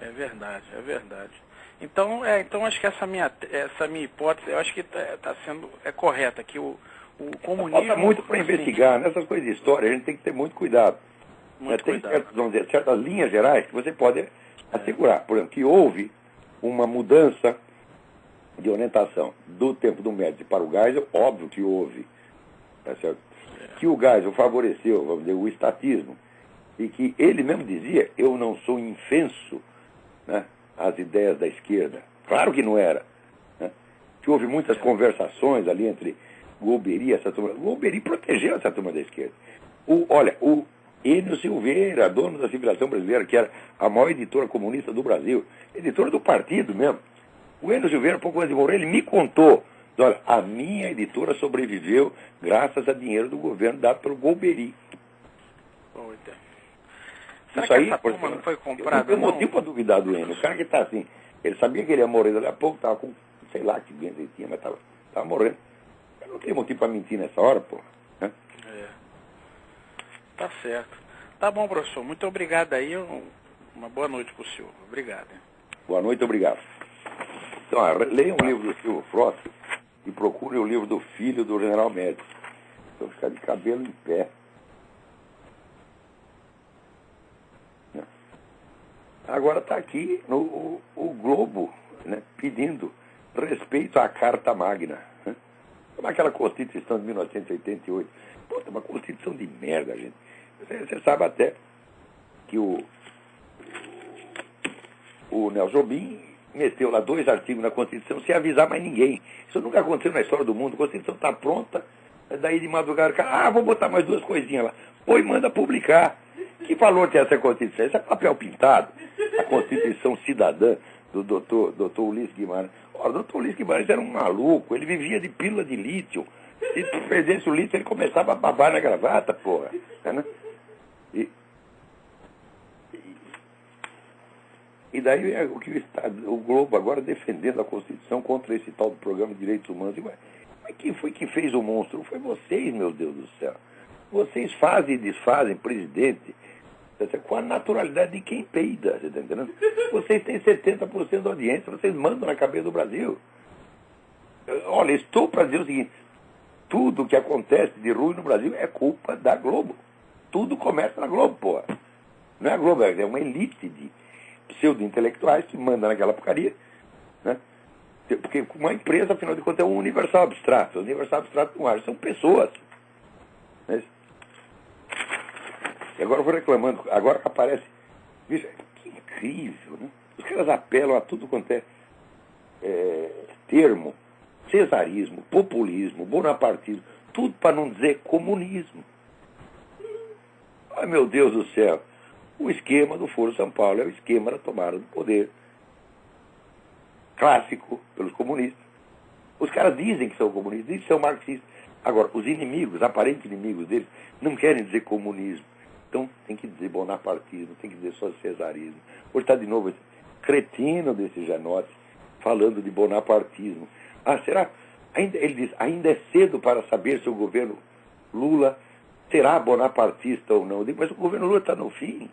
É verdade, é verdade. Então acho que essa minha hipótese, eu acho que está sendo correta, que o comunismo... Falta muito para investigar, nessas coisas de história, a gente tem que ter muito cuidado. Tem certas linhas gerais que você pode assegurar. Por exemplo, que houve uma mudança de orientação do tempo do Médici para o Geisel, óbvio que houve. Tá certo? Que o Geisel favoreceu, vamos dizer, o estatismo, e que ele mesmo dizia, eu não sou infenso, né, às ideias da esquerda. Claro que não era. Né? Que houve muitas conversações ali entre Golbery e essa turma. Golbery protegeu essa turma da esquerda. O Enio Silveira, dono da Civilização Brasileira, que era a maior editora comunista do Brasil, editora do partido mesmo. O Enio Silveira, pouco antes de morrer, ele me contou, olha, a minha editora sobreviveu graças a dinheiro do governo dado pelo Golbery. Será que essa turma não foi comprada? Não tem motivo para duvidar do Enio. O cara que está assim, ele sabia que ele ia morrer daqui a pouco, estava com, sei lá que doença ele tinha, mas estava morrendo. Eu não tem motivo para mentir nessa hora, pô. Né? Tá certo. Tá bom, professor. Muito obrigado aí. Uma boa noite para o senhor. Obrigado. Boa noite, obrigado. Então, leia um livro do Silvio Frota e procure o livro do filho do General Médici. Então, ficar de cabelo em pé. Agora está aqui o Globo, né, pedindo respeito à Carta Magna. Né? Como aquela Constituição de 1988. Puta, uma Constituição de merda, gente. Você sabe até que o Nelson Jobim meteu lá 2 artigos na Constituição sem avisar mais ninguém. Isso nunca aconteceu na história do mundo. A Constituição está pronta, daí de madrugada o cara, vou botar mais 2 coisinhas lá. Pô, e manda publicar. Que valor tem essa Constituição? Isso é papel pintado. A Constituição Cidadã do doutor Ulisses Guimarães. Ora, o doutor Ulisses Guimarães era um maluco, ele vivia de pílula de lítio. Se perdesse o lítio, ele começava a babar na gravata, porra. Né? E daí o que o Globo agora defendendo a Constituição contra esse tal do Programa de Direitos Humanos. Mas quem foi que fez o monstro? Não foi vocês, meu Deus do céu. Vocês fazem e desfazem, presidente, com a naturalidade de quem peida, você está entendendo? Vocês têm 70% da audiência, vocês mandam na cabeça do Brasil. Olha, estou para dizer o seguinte, tudo que acontece de ruim no Brasil é culpa da Globo. Tudo começa na Globo, porra. Não é a Globo, é uma elite de pseudo-intelectuais que manda naquela porcaria, né? Porque uma empresa, afinal de contas, é um universal abstrato. O universal abstrato não age, são pessoas. Né? E agora eu vou reclamando, agora aparece, veja, que incrível, né? Os caras apelam a tudo quanto é termo, cesarismo, populismo, bonapartismo, tudo para não dizer comunismo. Ai, meu Deus do céu, o esquema do Foro São Paulo é o esquema da tomada do poder, clássico pelos comunistas. Os caras dizem que são comunistas, dizem que são marxistas. Agora, os inimigos, aparentes inimigos deles, não querem dizer comunismo. Então, tem que dizer bonapartismo, tem que dizer só cesarismo. Hoje está de novo esse cretino desse Janotti falando de bonapartismo. Será? Ele diz, ainda é cedo para saber se o governo Lula será bonapartista ou não. Eu digo, mas o governo Lula está no fim.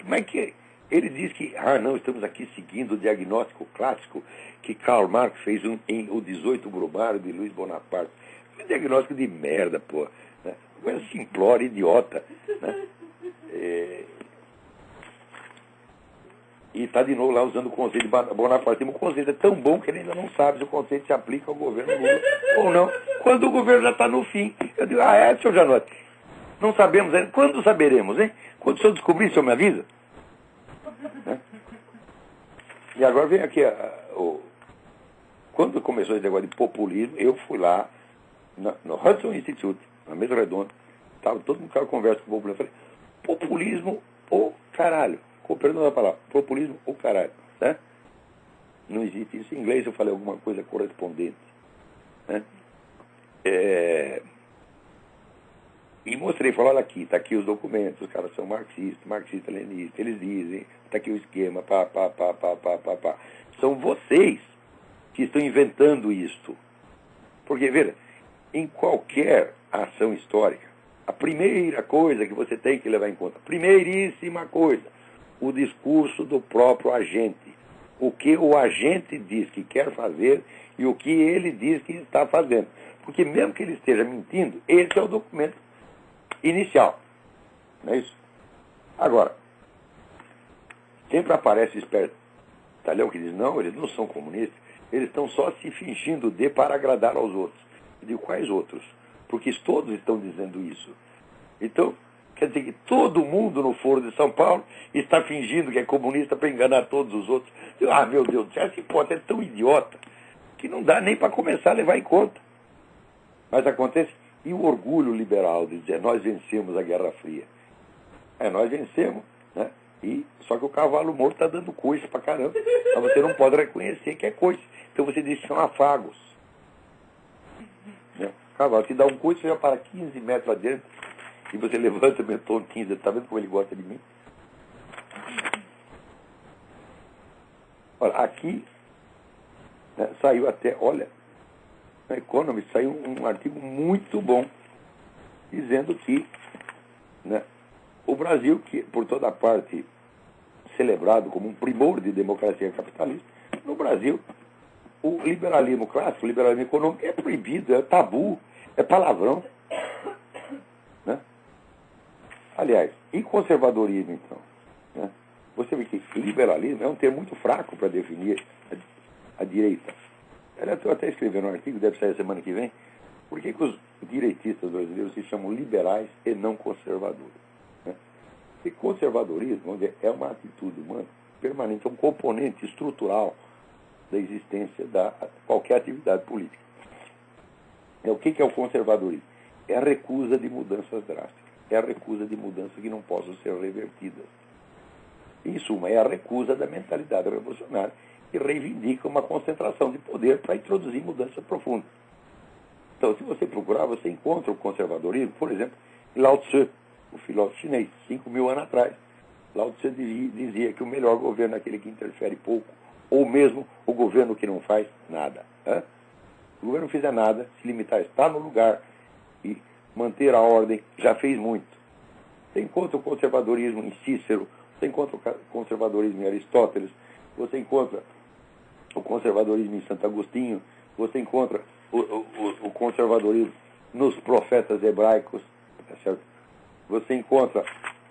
Como é que... Ele diz que, não, estamos aqui seguindo o diagnóstico clássico que Karl Marx fez em O 18 Brumário de Luiz Bonaparte. Um diagnóstico de merda, pô. Né? Coisa simplória, idiota. Né? E está de novo lá usando o conceito de Bonaparte. O conceito é tão bom que ele ainda não sabe se o conceito se aplica ao governo Lula ou não. Quando o governo já está no fim. Eu digo, senhor Janotti, não sabemos ainda. Quando saberemos, hein? Quando o senhor descobrir, o senhor me avisa? Né? E agora vem aqui, quando começou esse negócio de populismo, eu fui lá no Hudson Institute, na mesa redonda, estava todo mundo que conversa com o populismo, eu falei, populismo ou caralho, com perdão da palavra, populismo ou caralho, né? Não existe isso em inglês, eu falei alguma coisa correspondente, né? E mostrei, falei, olha aqui, está aqui os documentos, os caras são marxistas, marxistas-leninistas, eles dizem, está aqui o esquema, pá. São vocês que estão inventando isto. Porque, veja, em qualquer ação histórica, a primeira coisa que você tem que levar em conta, primeiríssima coisa, o discurso do próprio agente. O que o agente diz que quer fazer e o que ele diz que está fazendo. Porque mesmo que ele esteja mentindo, esse é o documento inicial. Não é isso? Agora, sempre aparece o espertalhão que diz, não, eles não são comunistas, eles estão só se fingindo de para agradar aos outros. Eu digo, quais outros? Porque todos estão dizendo isso. Então, quer dizer que todo mundo no Foro de São Paulo está fingindo que é comunista para enganar todos os outros. Ah, meu Deus do céu, essa hipótese é tão idiota que não dá nem para começar a levar em conta. Mas acontece, e o orgulho liberal de dizer, nós vencemos a Guerra Fria. Nós vencemos, né? Só que o cavalo morto está dando coice pra caramba. Mas você não pode reconhecer que é coice. Então você diz que são afagos. Né? O cavalo te dá um coice, você já para 15 metros adiante, e você levanta meu tom 15, está vendo como ele gosta de mim? Olha, aqui, né, saiu até, olha, na Economist saiu um artigo muito bom, dizendo que, né, o Brasil, que por toda parte celebrado como um primor de democracia capitalista, no Brasil, o liberalismo clássico, o liberalismo econômico é proibido, é tabu, é palavrão. Né? Aliás, e conservadorismo, então? Né? Você vê que liberalismo é um termo muito fraco para definir a direita. Eu estou até escrevendo um artigo, deve sair a semana que vem, por que os direitistas brasileiros se chamam liberais e não conservadores. Né? E conservadorismo é uma atitude humana permanente, é um componente estrutural da existência de qualquer atividade política. O que é o conservadorismo? É a recusa de mudanças drásticas. É a recusa de mudanças que não possam ser revertidas. Em suma, é a recusa da mentalidade revolucionária que reivindica uma concentração de poder para introduzir mudanças profundas. Então, se você procurar, você encontra o conservadorismo, por exemplo, em Lao Tzu, o filósofo chinês, 5.000 anos atrás. Lao Tzu dizia que o melhor governo é aquele que interfere pouco, ou mesmo o governo que não faz nada. Né? Se o governo não fizer nada, se limitar a estar no lugar e manter a ordem, já fez muito. Você encontra o conservadorismo em Cícero, você encontra o conservadorismo em Aristóteles, você encontra o conservadorismo em Santo Agostinho, você encontra o conservadorismo nos profetas hebraicos, tá certo? Você encontra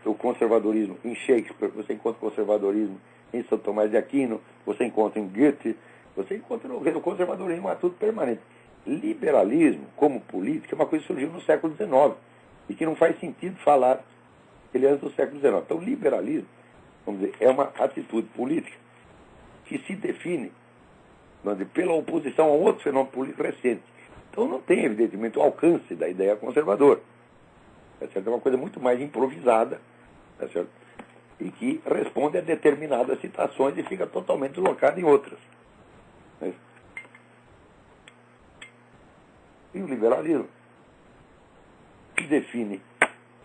o conservadorismo em Shakespeare, você encontra o conservadorismo em São Tomás de Aquino, você encontra em Goethe, você encontra o conservadorismo é tudo permanente. Liberalismo, como política, é uma coisa que surgiu no século XIX e que não faz sentido falar ele é antes do século XIX. Então, liberalismo, vamos dizer, é uma atitude política que se define, vamos dizer, pela oposição a outro fenômeno político recente. Então, não tem, evidentemente, o alcance da ideia conservadora. Tá certo? É uma coisa muito mais improvisada, tá certo? E que responde a determinadas situações e fica totalmente deslocada em outras. Né? E o liberalismo se define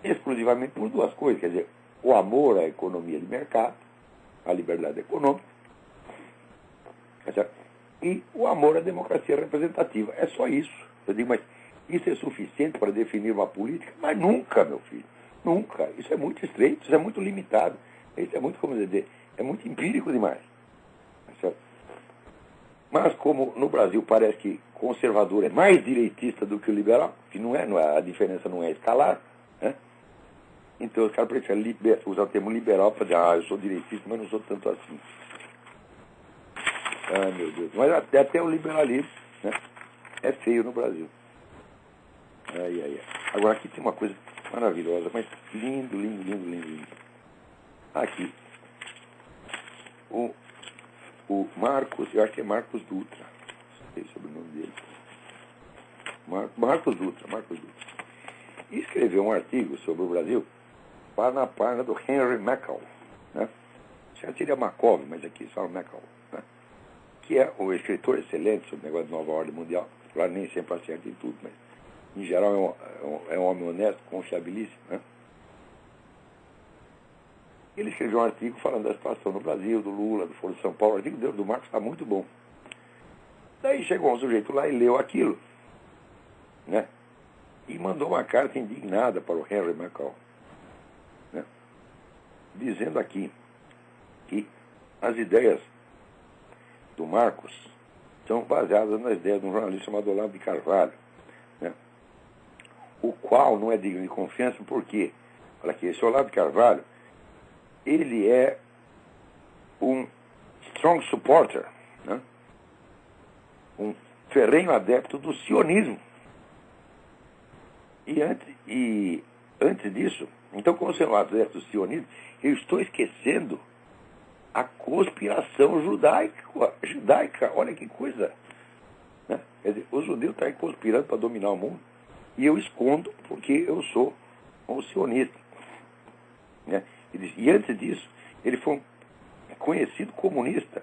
exclusivamente por duas coisas, quer dizer, o amor à economia de mercado, à liberdade econômica, tá certo? E o amor à democracia representativa. É só isso. Eu digo, mas isso é suficiente para definir uma política? Mas nunca, meu filho. Nunca. Isso é muito estreito, isso é muito limitado. Isso é muito, como dizer, é muito empírico demais. Tá certo? Mas como no Brasil parece que conservador é mais direitista do que o liberal, que não é, a diferença não é escalar, né? Então os caras preferem usar o termo liberal para dizer, eu sou direitista, mas não sou tanto assim. Ah, meu Deus. Mas até o liberalismo, né, é feio no Brasil. Agora aqui tem uma coisa maravilhosa, mas lindo. Aqui. O Marcos, eu acho que é Marcos Dutra. Não sei sobre o nome dele. Marcos Dutra. E escreveu um artigo sobre o Brasil na página do Henry Mackall. Né? Já seria Makov, mas aqui só o Mackall. Né? Que é um escritor excelente sobre o negócio de nova ordem mundial. Claro, nem sempre acerta em tudo, mas em geral é um homem honesto, confiabilíssimo, né? Ele escreveu um artigo falando da situação no Brasil, do Lula, do Foro de São Paulo. O artigo do Marcos está muito bom. Daí chegou um sujeito lá e leu aquilo, né? E mandou uma carta indignada para o Henry McCall, né? Dizendo aqui que as ideias do Marcos são baseadas nas ideias de um jornalista chamado Olavo de Carvalho, né? O qual não é digno de confiança porque, olha aqui, esse Olavo de Carvalho, ele é um strong supporter, né? Um ferrenho adepto do sionismo. E antes disso, então, como sendo um adepto do sionismo, eu estou esquecendo a conspiração judaica. Olha que coisa, né? Quer dizer, os judeus estão aí conspirando para dominar o mundo e eu escondo porque eu sou um sionista, né? E antes disso, ele foi um conhecido comunista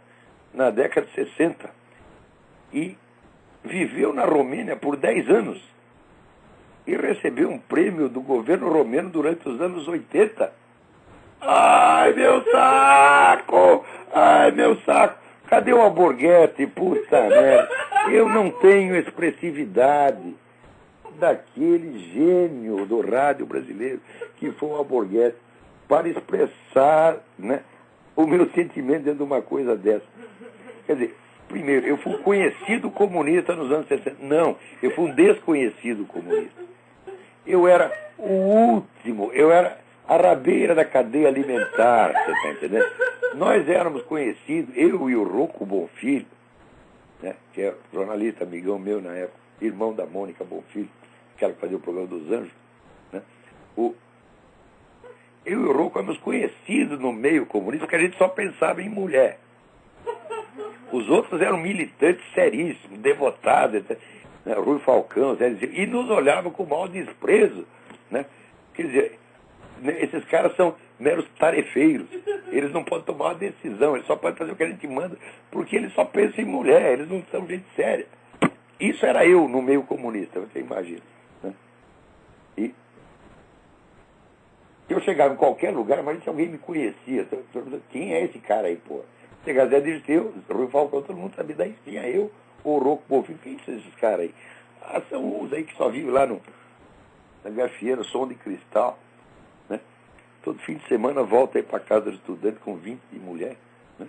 na década de 60 e viveu na Romênia por 10 anos e recebeu um prêmio do governo romeno durante os anos 80. Ai, meu saco! Ai, meu saco! Cadê o Alborguete? Puta merda! Eu não tenho expressividade daquele gênio do rádio brasileiro que foi o Alborguete para expressar, né, o meu sentimento dentro de uma coisa dessa. Quer dizer, primeiro, eu fui um conhecido comunista nos anos 60. Não, eu fui um desconhecido comunista. Eu era o último, eu era a rabeira da cadeia alimentar, você está entendendo? Nós éramos conhecidos, eu e o Rocco Bonfilho, né, que é jornalista, amigão meu na época, irmão da Mônica Bonfilho, aquela que fazia o programa dos Anjos, né? Eu e o Rocco éramos conhecidos no meio comunista, porque a gente só pensava em mulher. Os outros eram militantes seríssimos, devotados, etc. Né? Rui Falcão, e nos olhavam com mau desprezo, né? Quer dizer, esses caras são meros tarefeiros. Eles não podem tomar uma decisão, eles só podem fazer o que a gente manda, porque eles só pensam em mulher, eles não são gente séria. Isso era eu no meio comunista, você imagina, né? E eu chegava em qualquer lugar, mas se alguém me conhecia, quem é esse cara aí, pô? Chegava Zé Dirceu, Rui Falcão, todo mundo sabia, daí tinha eu, o Rocco Bonfilho, quem são esses caras aí? Ah, são uns aí que só vivem lá na Gafieira, Som de Cristal, né? Todo fim de semana volta aí para casa do estudante com 20 de mulher, né?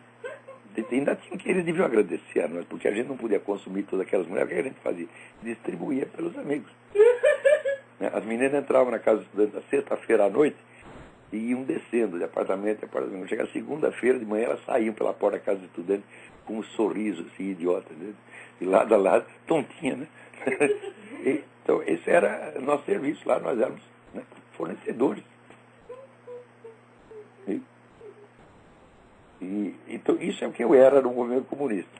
Ainda tinha que eles deviam agradecer a nós, porque a gente não podia consumir todas aquelas mulheres, o que a gente fazia? Distribuía pelos amigos. Né? As meninas entravam na casa do estudante na sexta-feira à noite e iam descendo de apartamento em apartamento. Chega segunda-feira de manhã, elas saíam pela porta da casa do estudante com um sorriso assim, idiota, né? De lado a lado, tontinha, né? Então, esse era nosso serviço lá, nós éramos, né, fornecedores. Então, isso é o que eu era no movimento comunista,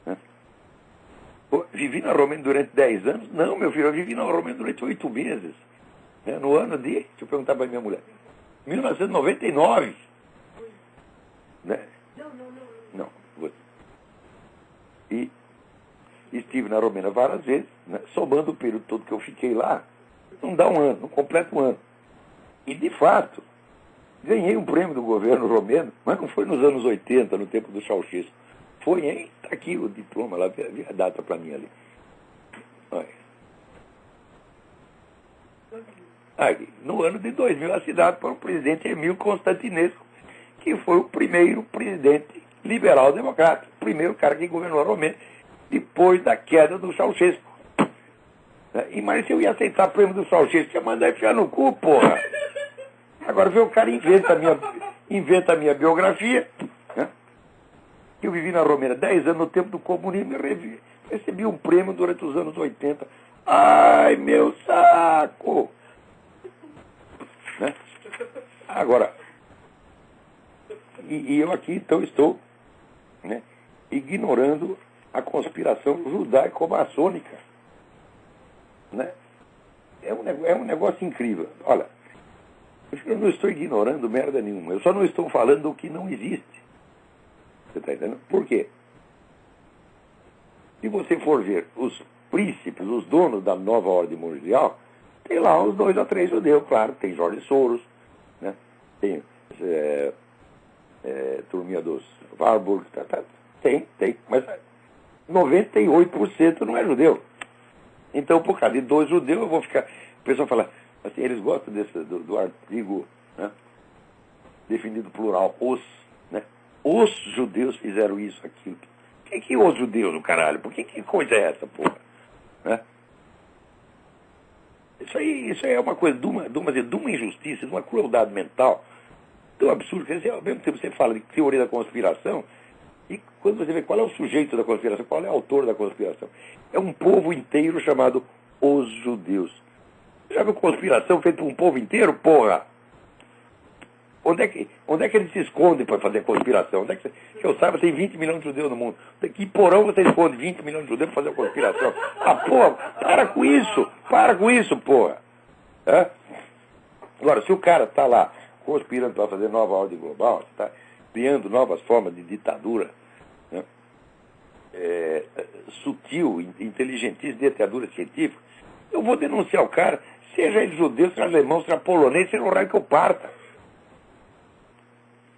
né? Pô, vivi na Romênia durante 10 anos? Não, meu filho, eu vivi na Romênia durante 8 meses. Né? No ano de, deixa eu perguntar para minha mulher, 1999. Né? Não. E estive na Romênia várias vezes, né? Somando o período todo que eu fiquei lá, não dá um ano, não completa um ano. E, de fato, ganhei um prêmio do governo romeno, mas não foi nos anos 80, no tempo do Ceausescu. Foi, hein? Está aqui o diploma, lá, vi a data para mim ali. Olha. Aí, no ano de 2000, assinado por o presidente Emílio Constantinesco, que foi o primeiro presidente liberal-democrata, o primeiro cara que governou a Romênia, depois da queda do Ceausescu. Mas se eu ia aceitar o prêmio do Ceausescu, ia mandar enfiar no cu, porra. Agora vê o cara inventa a minha biografia, né? Eu vivi na Romênia 10 anos no tempo do comunismo e recebi um prêmio durante os anos 80. Ai, meu saco! Né? Agora, e eu aqui então estou, né, ignorando a conspiração judaico-maçônica. Né? É um negócio incrível. Olha, eu não estou ignorando merda nenhuma, eu só não estou falando do que não existe. Você está entendendo? Por quê? Se você for ver os príncipes, os donos da nova ordem mundial, tem lá uns 2 ou 3 judeus, claro, tem Jorge Soros, né? Tem turminha dos Warburg, tem, mas 98% não é judeu. Então, por causa de 2 judeus, eu vou ficar... O pessoal fala, assim, eles gostam do artigo, né, definido plural, os, né? Os judeus fizeram isso, aquilo. Que os judeus, do caralho? Por que coisa é essa, porra? Né? Isso aí é uma coisa de uma injustiça, de uma crueldade mental tão absurda. Quer dizer, ao mesmo tempo você fala de teoria da conspiração, e quando você vê qual é o sujeito da conspiração, qual é o autor da conspiração, é um povo inteiro chamado os judeus. Já viu conspiração feita por um povo inteiro, porra? Onde é que eles se escondem para fazer conspiração? Onde é que eu saiba, tem 20 milhões de judeus no mundo. Que porão você esconde 20 milhões de judeus para fazer conspiração? Ah, porra, para com isso, porra. É? Agora, se o cara está lá conspirando para fazer nova ordem global, está criando novas formas de ditadura, né? Sutil, inteligentíssima, ditadura científica, eu vou denunciar o cara, seja ele judeu, seja alemão, seja polonês, seja o raio que eu parta.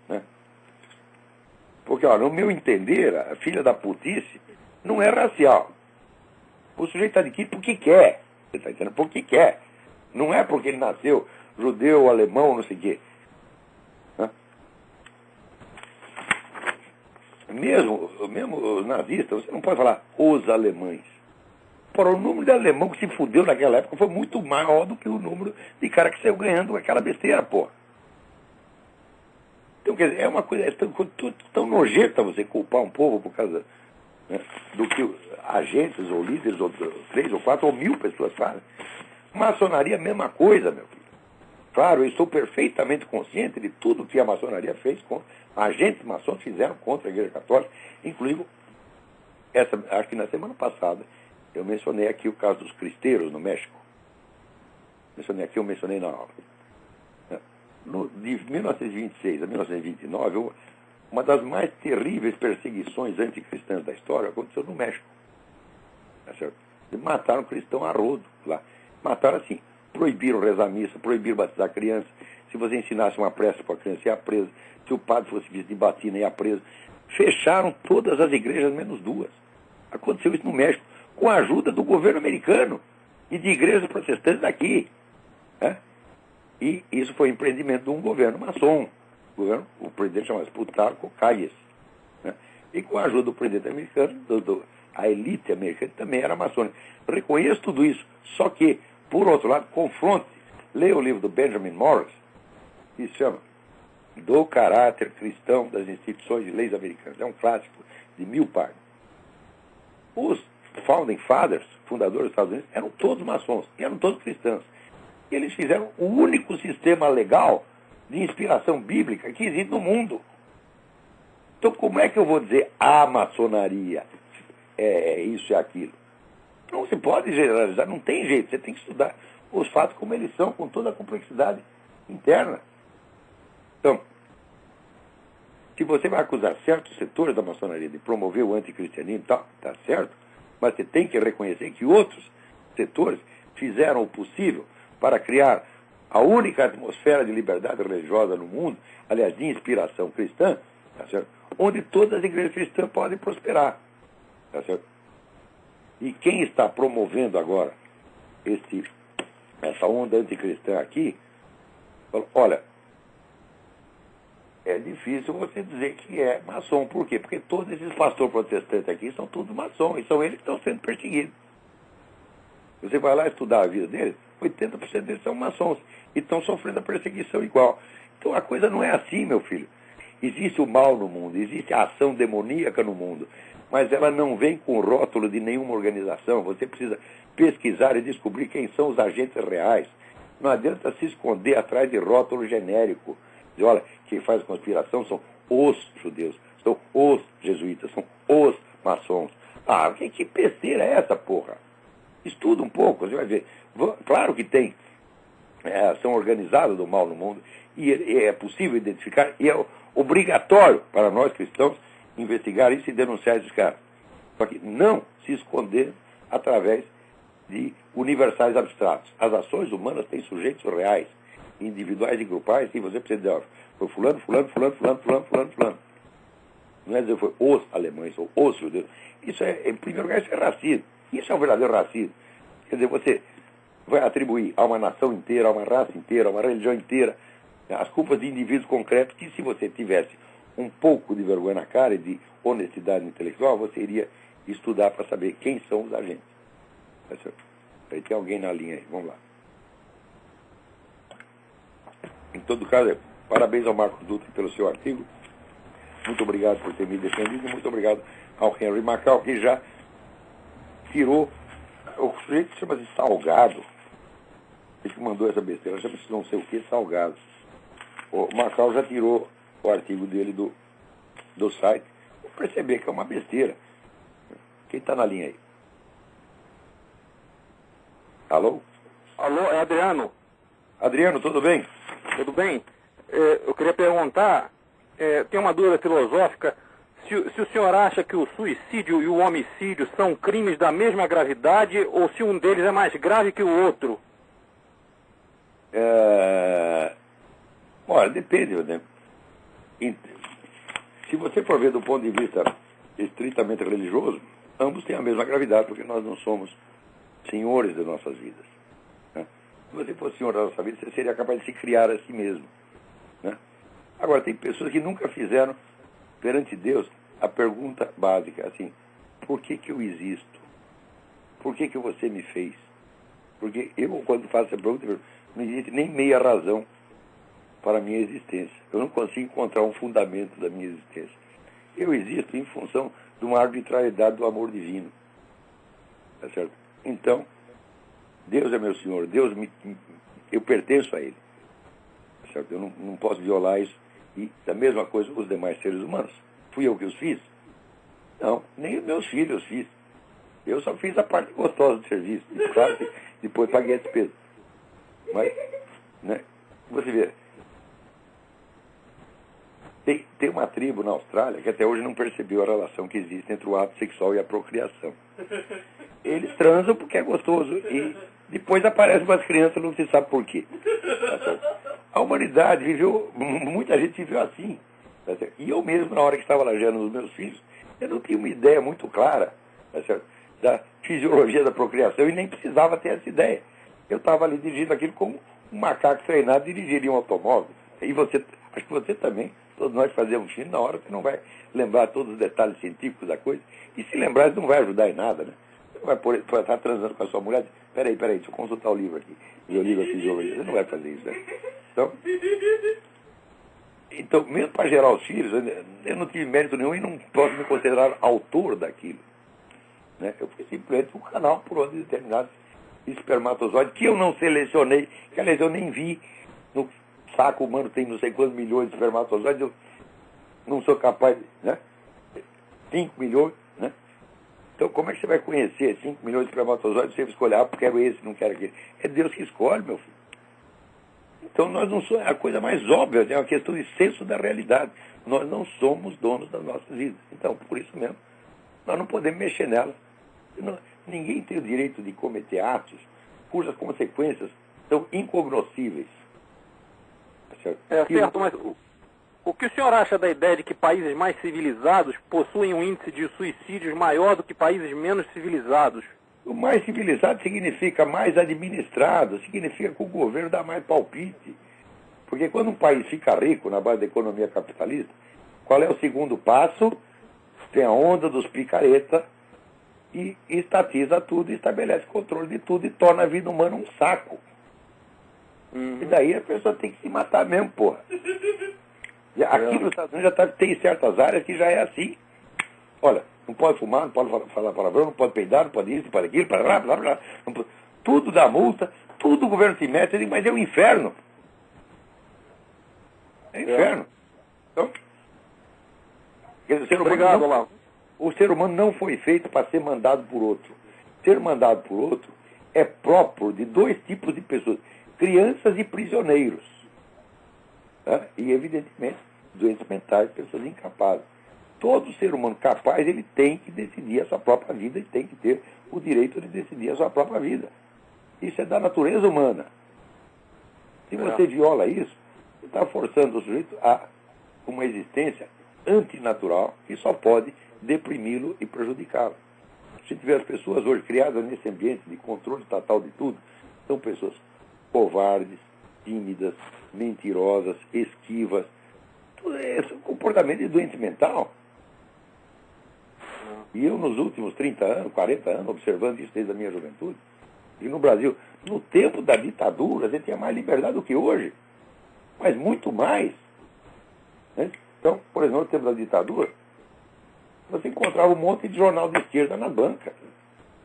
Né? Porque, olha, no meu entender, a filha da putice não é racial. O sujeito está aqui porque quer. Você está entendendo? Porque quer. Não é porque ele nasceu judeu, alemão, não sei o quê. Mesmo os nazistas, você não pode falar os alemães. Porra, o número de alemão que se fudeu naquela época foi muito maior do que o número de cara que saiu ganhando aquela besteira, porra. Então, quer dizer, é uma coisa tão nojenta você culpar um povo por causa, né, do que agentes ou líderes, ou 3 ou 4 ou 1000 pessoas fazem. Maçonaria, mesma coisa, meu filho. Claro, eu estou perfeitamente consciente de tudo que a maçonaria fez com agentes maçons fizeram contra a Igreja Católica, incluindo acho que na semana passada eu mencionei aqui o caso dos cristeiros no México. Eu mencionei na aula. De 1926 a 1929, uma das mais terríveis perseguições anticristãs da história aconteceu no México. Tá certo? E mataram cristão a rodo lá. Mataram assim. Proibiram rezar missa, proibiram batizar criança. Se você ensinasse uma prece para a criança, ia preso. Se o padre fosse visto de batina, ia preso. Fecharam todas as igrejas, menos 2. Aconteceu isso no México, com a ajuda do governo americano e de igrejas protestantes daqui. Né? E isso foi empreendimento de um governo maçom. O presidente chamava-se Plutarco Calles. Né? E com a ajuda do presidente americano, a elite americana também era maçônica. Reconheço tudo isso, só que, por outro lado, confronte. Leia o livro do Benjamin Morris, que se chama Do Caráter Cristão das Instituições e Leis Americanas. É um clássico de 1000 páginas. Os Founding Fathers, fundadores dos Estados Unidos, eram todos maçons, eram todos cristãos. E eles fizeram o único sistema legal de inspiração bíblica que existe no mundo. Então, como é que eu vou dizer a maçonaria é isso e aquilo? Não se pode generalizar, não tem jeito. Você tem que estudar os fatos como eles são, com toda a complexidade interna. Então, se você vai acusar certos setores da maçonaria de promover o anticristianismo, tá certo, mas você tem que reconhecer que outros setores fizeram o possível para criar a única atmosfera de liberdade religiosa no mundo, aliás, de inspiração cristã, tá certo? Onde todas as igrejas cristãs podem prosperar. Tá certo? E quem está promovendo agora essa onda anticristã aqui, olha, é difícil você dizer que é maçom. Por quê? Porque todos esses pastores protestantes aqui são todos maçons, e são eles que estão sendo perseguidos. Você vai lá estudar a vida deles, 80% deles são maçons, e estão sofrendo a perseguição igual. Então a coisa não é assim, meu filho. Existe o mal no mundo, existe a ação demoníaca no mundo, mas ela não vem com rótulo de nenhuma organização. Você precisa pesquisar e descobrir quem são os agentes reais. Não adianta se esconder atrás de rótulo genérico. Diz, olha, quem faz conspiração são os judeus, são os jesuítas, são os maçons. Ah, que besteira é essa, porra? Estuda um pouco, você vai ver. Claro que tem ação organizada do mal no mundo, e é possível identificar, e é obrigatório para nós cristãos investigar isso e denunciar esses caras. Só que não se esconder através de universais abstratos. As ações humanas têm sujeitos reais, individuais e grupais, e você precisa dizer, foi fulano, fulano, fulano, fulano, fulano, fulano, fulano. Não é dizer foi os alemães ou os judeus. Isso em primeiro lugar, isso é racismo. Isso é um verdadeiro racismo. Quer dizer, você vai atribuir a uma nação inteira, a uma raça inteira, a uma religião inteira, as culpas de indivíduos concretos, que se você tivesse um pouco de vergonha na cara e de honestidade intelectual, você iria estudar para saber quem são os agentes. Tá certo? Aí tem alguém na linha aí, vamos lá. Em todo caso, parabéns ao Marcos Dutra pelo seu artigo. Muito obrigado por ter me defendido e muito obrigado ao Henry Macau, que já tirou. O sujeito chama-se Salgado. Ele que mandou essa besteira, chama-se não sei o que, Salgado. O Macau já tirou o artigo dele do site. Vou perceber que é uma besteira. Quem está na linha aí? Alô? Alô, é Adriano. Adriano, tudo bem? Tudo bem? Eu queria perguntar, tem uma dúvida filosófica, se o senhor acha que o suicídio e o homicídio são crimes da mesma gravidade ou se um deles é mais grave que o outro? Olha, depende, né? Se você for ver do ponto de vista estritamente religioso, ambos têm a mesma gravidade, porque nós não somos senhores das nossas vidas. Né? Se você fosse senhor da nossa vida, você seria capaz de se criar a si mesmo. Né? Agora, tem pessoas que nunca fizeram perante Deus a pergunta básica, assim, por que eu existo? Por que você me fez? Porque eu, quando faço essa pergunta, não existe nem meia razão para a minha existência. Eu não consigo encontrar um fundamento da minha existência. Eu existo em função de uma arbitrariedade do amor divino. Tá certo? Então, Deus é meu Senhor, eu pertenço a Ele. Tá certo? Eu não posso violar isso. E da mesma coisa os demais seres humanos. Fui eu que os fiz? Não, nem os meus filhos fiz. Eu só fiz a parte gostosa do serviço. E, claro que depois paguei a despesa. Mas, né, você vê, tem uma tribo na Austrália que até hoje não percebeu a relação que existe entre o ato sexual e a procriação. Eles transam porque é gostoso e depois aparecem umas crianças, não se sabe por quê. A humanidade viveu, muita gente viveu assim. E eu mesmo, na hora que estava lajeando os meus filhos, eu não tinha uma ideia muito clara da fisiologia da procriação e nem precisava ter essa ideia. Eu estava ali dirigindo aquilo como um macaco treinado dirigiria um automóvel. E você, acho que você também, todos nós fazemos filho, na hora você não vai lembrar todos os detalhes científicos da coisa. E se lembrar, isso não vai ajudar em nada, né? Você vai estar transando com a sua mulher, peraí, deixa eu consultar o livro aqui. Meu livro aqui de fisiologia. Você não vai fazer isso, né? Então, mesmo para gerar os filhos, eu não tive mérito nenhum e não posso me considerar autor daquilo. Né? Eu fui simplesmente um canal por onde determinados espermatozoides, que eu não selecionei, que aliás eu nem vi. No saco humano tem não sei quantos milhões de espermatozoides, eu não sou capaz de, né? 5 milhões, né? Então como é que você vai conhecer 5 milhões de espermatozoides e você vai escolher, porque quero esse, não quero aquele? É Deus que escolhe, meu filho. Então nós não somos, a coisa mais óbvia, é uma questão de senso da realidade. Nós não somos donos das nossas vidas. Então, por isso mesmo, nós não podemos mexer nela. Ninguém tem o direito de cometer atos cujas consequências são incognoscíveis. Certo, mas o que o senhor acha da ideia de que países mais civilizados possuem um índice de suicídios maior do que países menos civilizados? O mais civilizado significa mais administrado, significa que o governo dá mais palpite. Porque quando um país fica rico na base da economia capitalista, qual é o segundo passo? Tem a onda dos picareta e estatiza tudo, estabelece controle de tudo e torna a vida humana um saco. E daí a pessoa tem que se matar mesmo, porra. Aqui nos Estados Unidos tem certas áreas que já é assim. Olha, não pode fumar, não pode falar palavrão, não pode peidar, não pode isso, não pode aquilo, blá, blá, blá. Tudo dá multa, tudo o governo se mete, mas é o inferno. É inferno. Então, quer dizer, obrigado, Olavo. O ser humano não foi feito para ser mandado por outro. Ser mandado por outro é próprio de dois tipos de pessoas: crianças e prisioneiros. Tá? E, evidentemente, doentes mentais, pessoas incapazes. todo ser humano capaz, ele tem que decidir a sua própria vida e tem que ter o direito de decidir a sua própria vida. Isso é da natureza humana. Se você viola isso, você está forçando o sujeito a uma existência antinatural que só pode deprimi-lo e prejudicá-lo. Se tiver as pessoas hoje criadas nesse ambiente de controle estatal de tudo, são pessoas covardes, tímidas, mentirosas, esquivas. Tudo isso é um comportamento de doente mental. E eu, nos últimos 30 anos, 40 anos, observando isso desde a minha juventude, e no Brasil, no tempo da ditadura, a gente tinha mais liberdade do que hoje, mas muito mais. Né? Então, por exemplo, no tempo da ditadura, você encontrava um monte de jornal de esquerda na banca.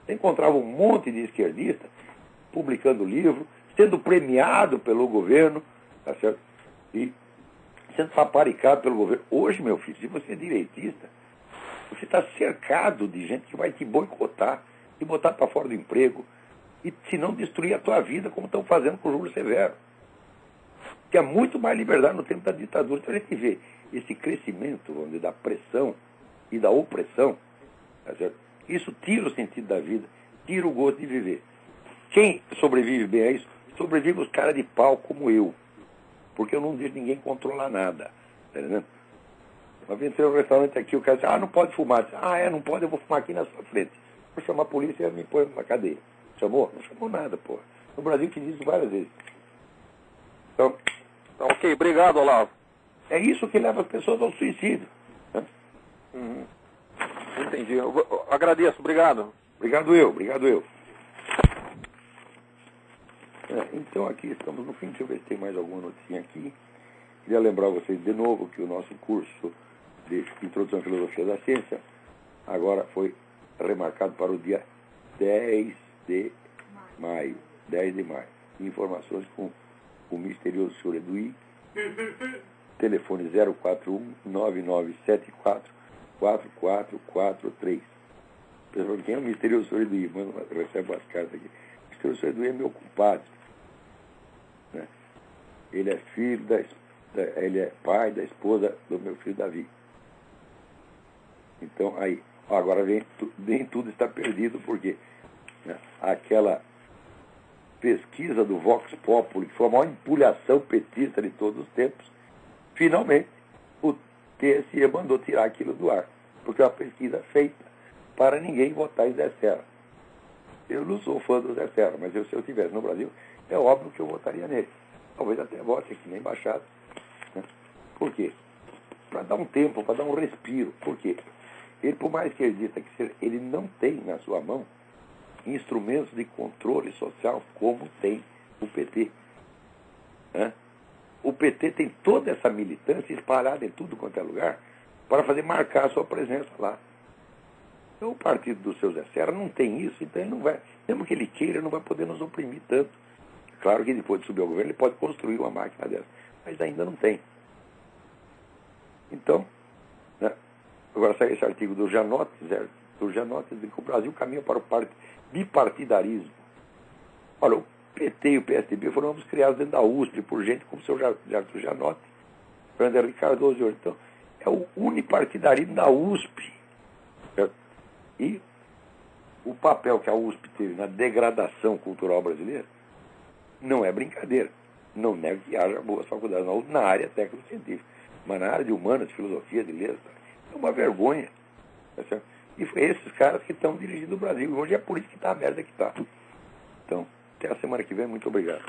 Você encontrava um monte de esquerdista publicando livro, sendo premiado pelo governo, tá certo? E sendo paparicado pelo governo. Hoje, meu filho, se você é direitista, você está cercado de gente que vai te boicotar, te botar para fora do emprego, e se não destruir a tua vida, como estão fazendo com o Júlio Severo. Tinha muito mais liberdade no tempo da ditadura. Então a gente vê esse crescimento, vamos dizer, da pressão e da opressão, tá certo? Isso tira o sentido da vida, tira o gosto de viver. Quem sobrevive bem a isso, sobrevive os caras de pau como eu. Porque eu não deixo ninguém controlar nada. Tá entendendo? Uma vez entrei no restaurante aqui, o cara disse, não pode fumar. Eu disse, não pode, eu vou fumar aqui na sua frente. Vou chamar a polícia e me põe numa cadeia. Chamou? Não chamou nada, pô. No Brasil fiz isso várias vezes. Então, ok, obrigado, Olavo. É isso que leva as pessoas ao suicídio. Né? Entendi. Eu agradeço, obrigado. Obrigado eu. Então aqui estamos no fim, deixa eu ver se tem mais alguma notícia aqui. Queria lembrar vocês de novo que o nosso curso de Introdução à Filosofia da Ciência agora foi remarcado para o dia 10 de maio. Informações com o misterioso senhor Eduí. Telefone 041-9974-4443. Pessoal, quem é o misterioso senhor Eduí? Recebe umas cartas aqui. O misterioso senhor Eduí é meu compadre. Né? Ele é filho ele é pai da esposa do meu filho Davi. Então, aí, agora nem tudo está perdido, porque aquela pesquisa do Vox Populi, que foi a maior empulhação petista de todos os tempos, finalmente o TSE mandou tirar aquilo do ar, porque é uma pesquisa feita para ninguém votar em Zé Serra. Eu não sou fã do Zé Serra, mas se eu estivesse no Brasil, é óbvio que eu votaria nele. Talvez até vote aqui na embaixada. Né? Por quê? Para dar um tempo, para dar um respiro. Por quê? Ele, por mais que ele diga que ele não tem na sua mão instrumentos de controle social como tem o PT. Né? O PT tem toda essa militância espalhada em tudo quanto é lugar para fazer marcar a sua presença lá. Então o partido do seu Zé Serra não tem isso, então ele não vai, mesmo que ele queira, não vai poder nos oprimir tanto. Claro que depois de subir ao governo ele pode construir uma máquina dessa, mas ainda não tem. Então, né, agora sai esse artigo do Janotes, diz que o Brasil caminha para o bipartidarismo. Olha, o PT e o PSDB foram ambos criados dentro da USP por gente como o seu Janotes, Fernando Henrique Cardoso de hoje. Então, é o unipartidarismo da USP. Certo? E o papel que a USP teve na degradação cultural brasileira não é brincadeira. Não nego que haja boas faculdades na área técnico-científica, mas na área de humanas, de filosofia, de letras, é uma vergonha. Tá certo? E foi esses caras que estão dirigindo o Brasil. Hoje é por isso que está a merda que está. Então, até a semana que vem. Muito obrigado.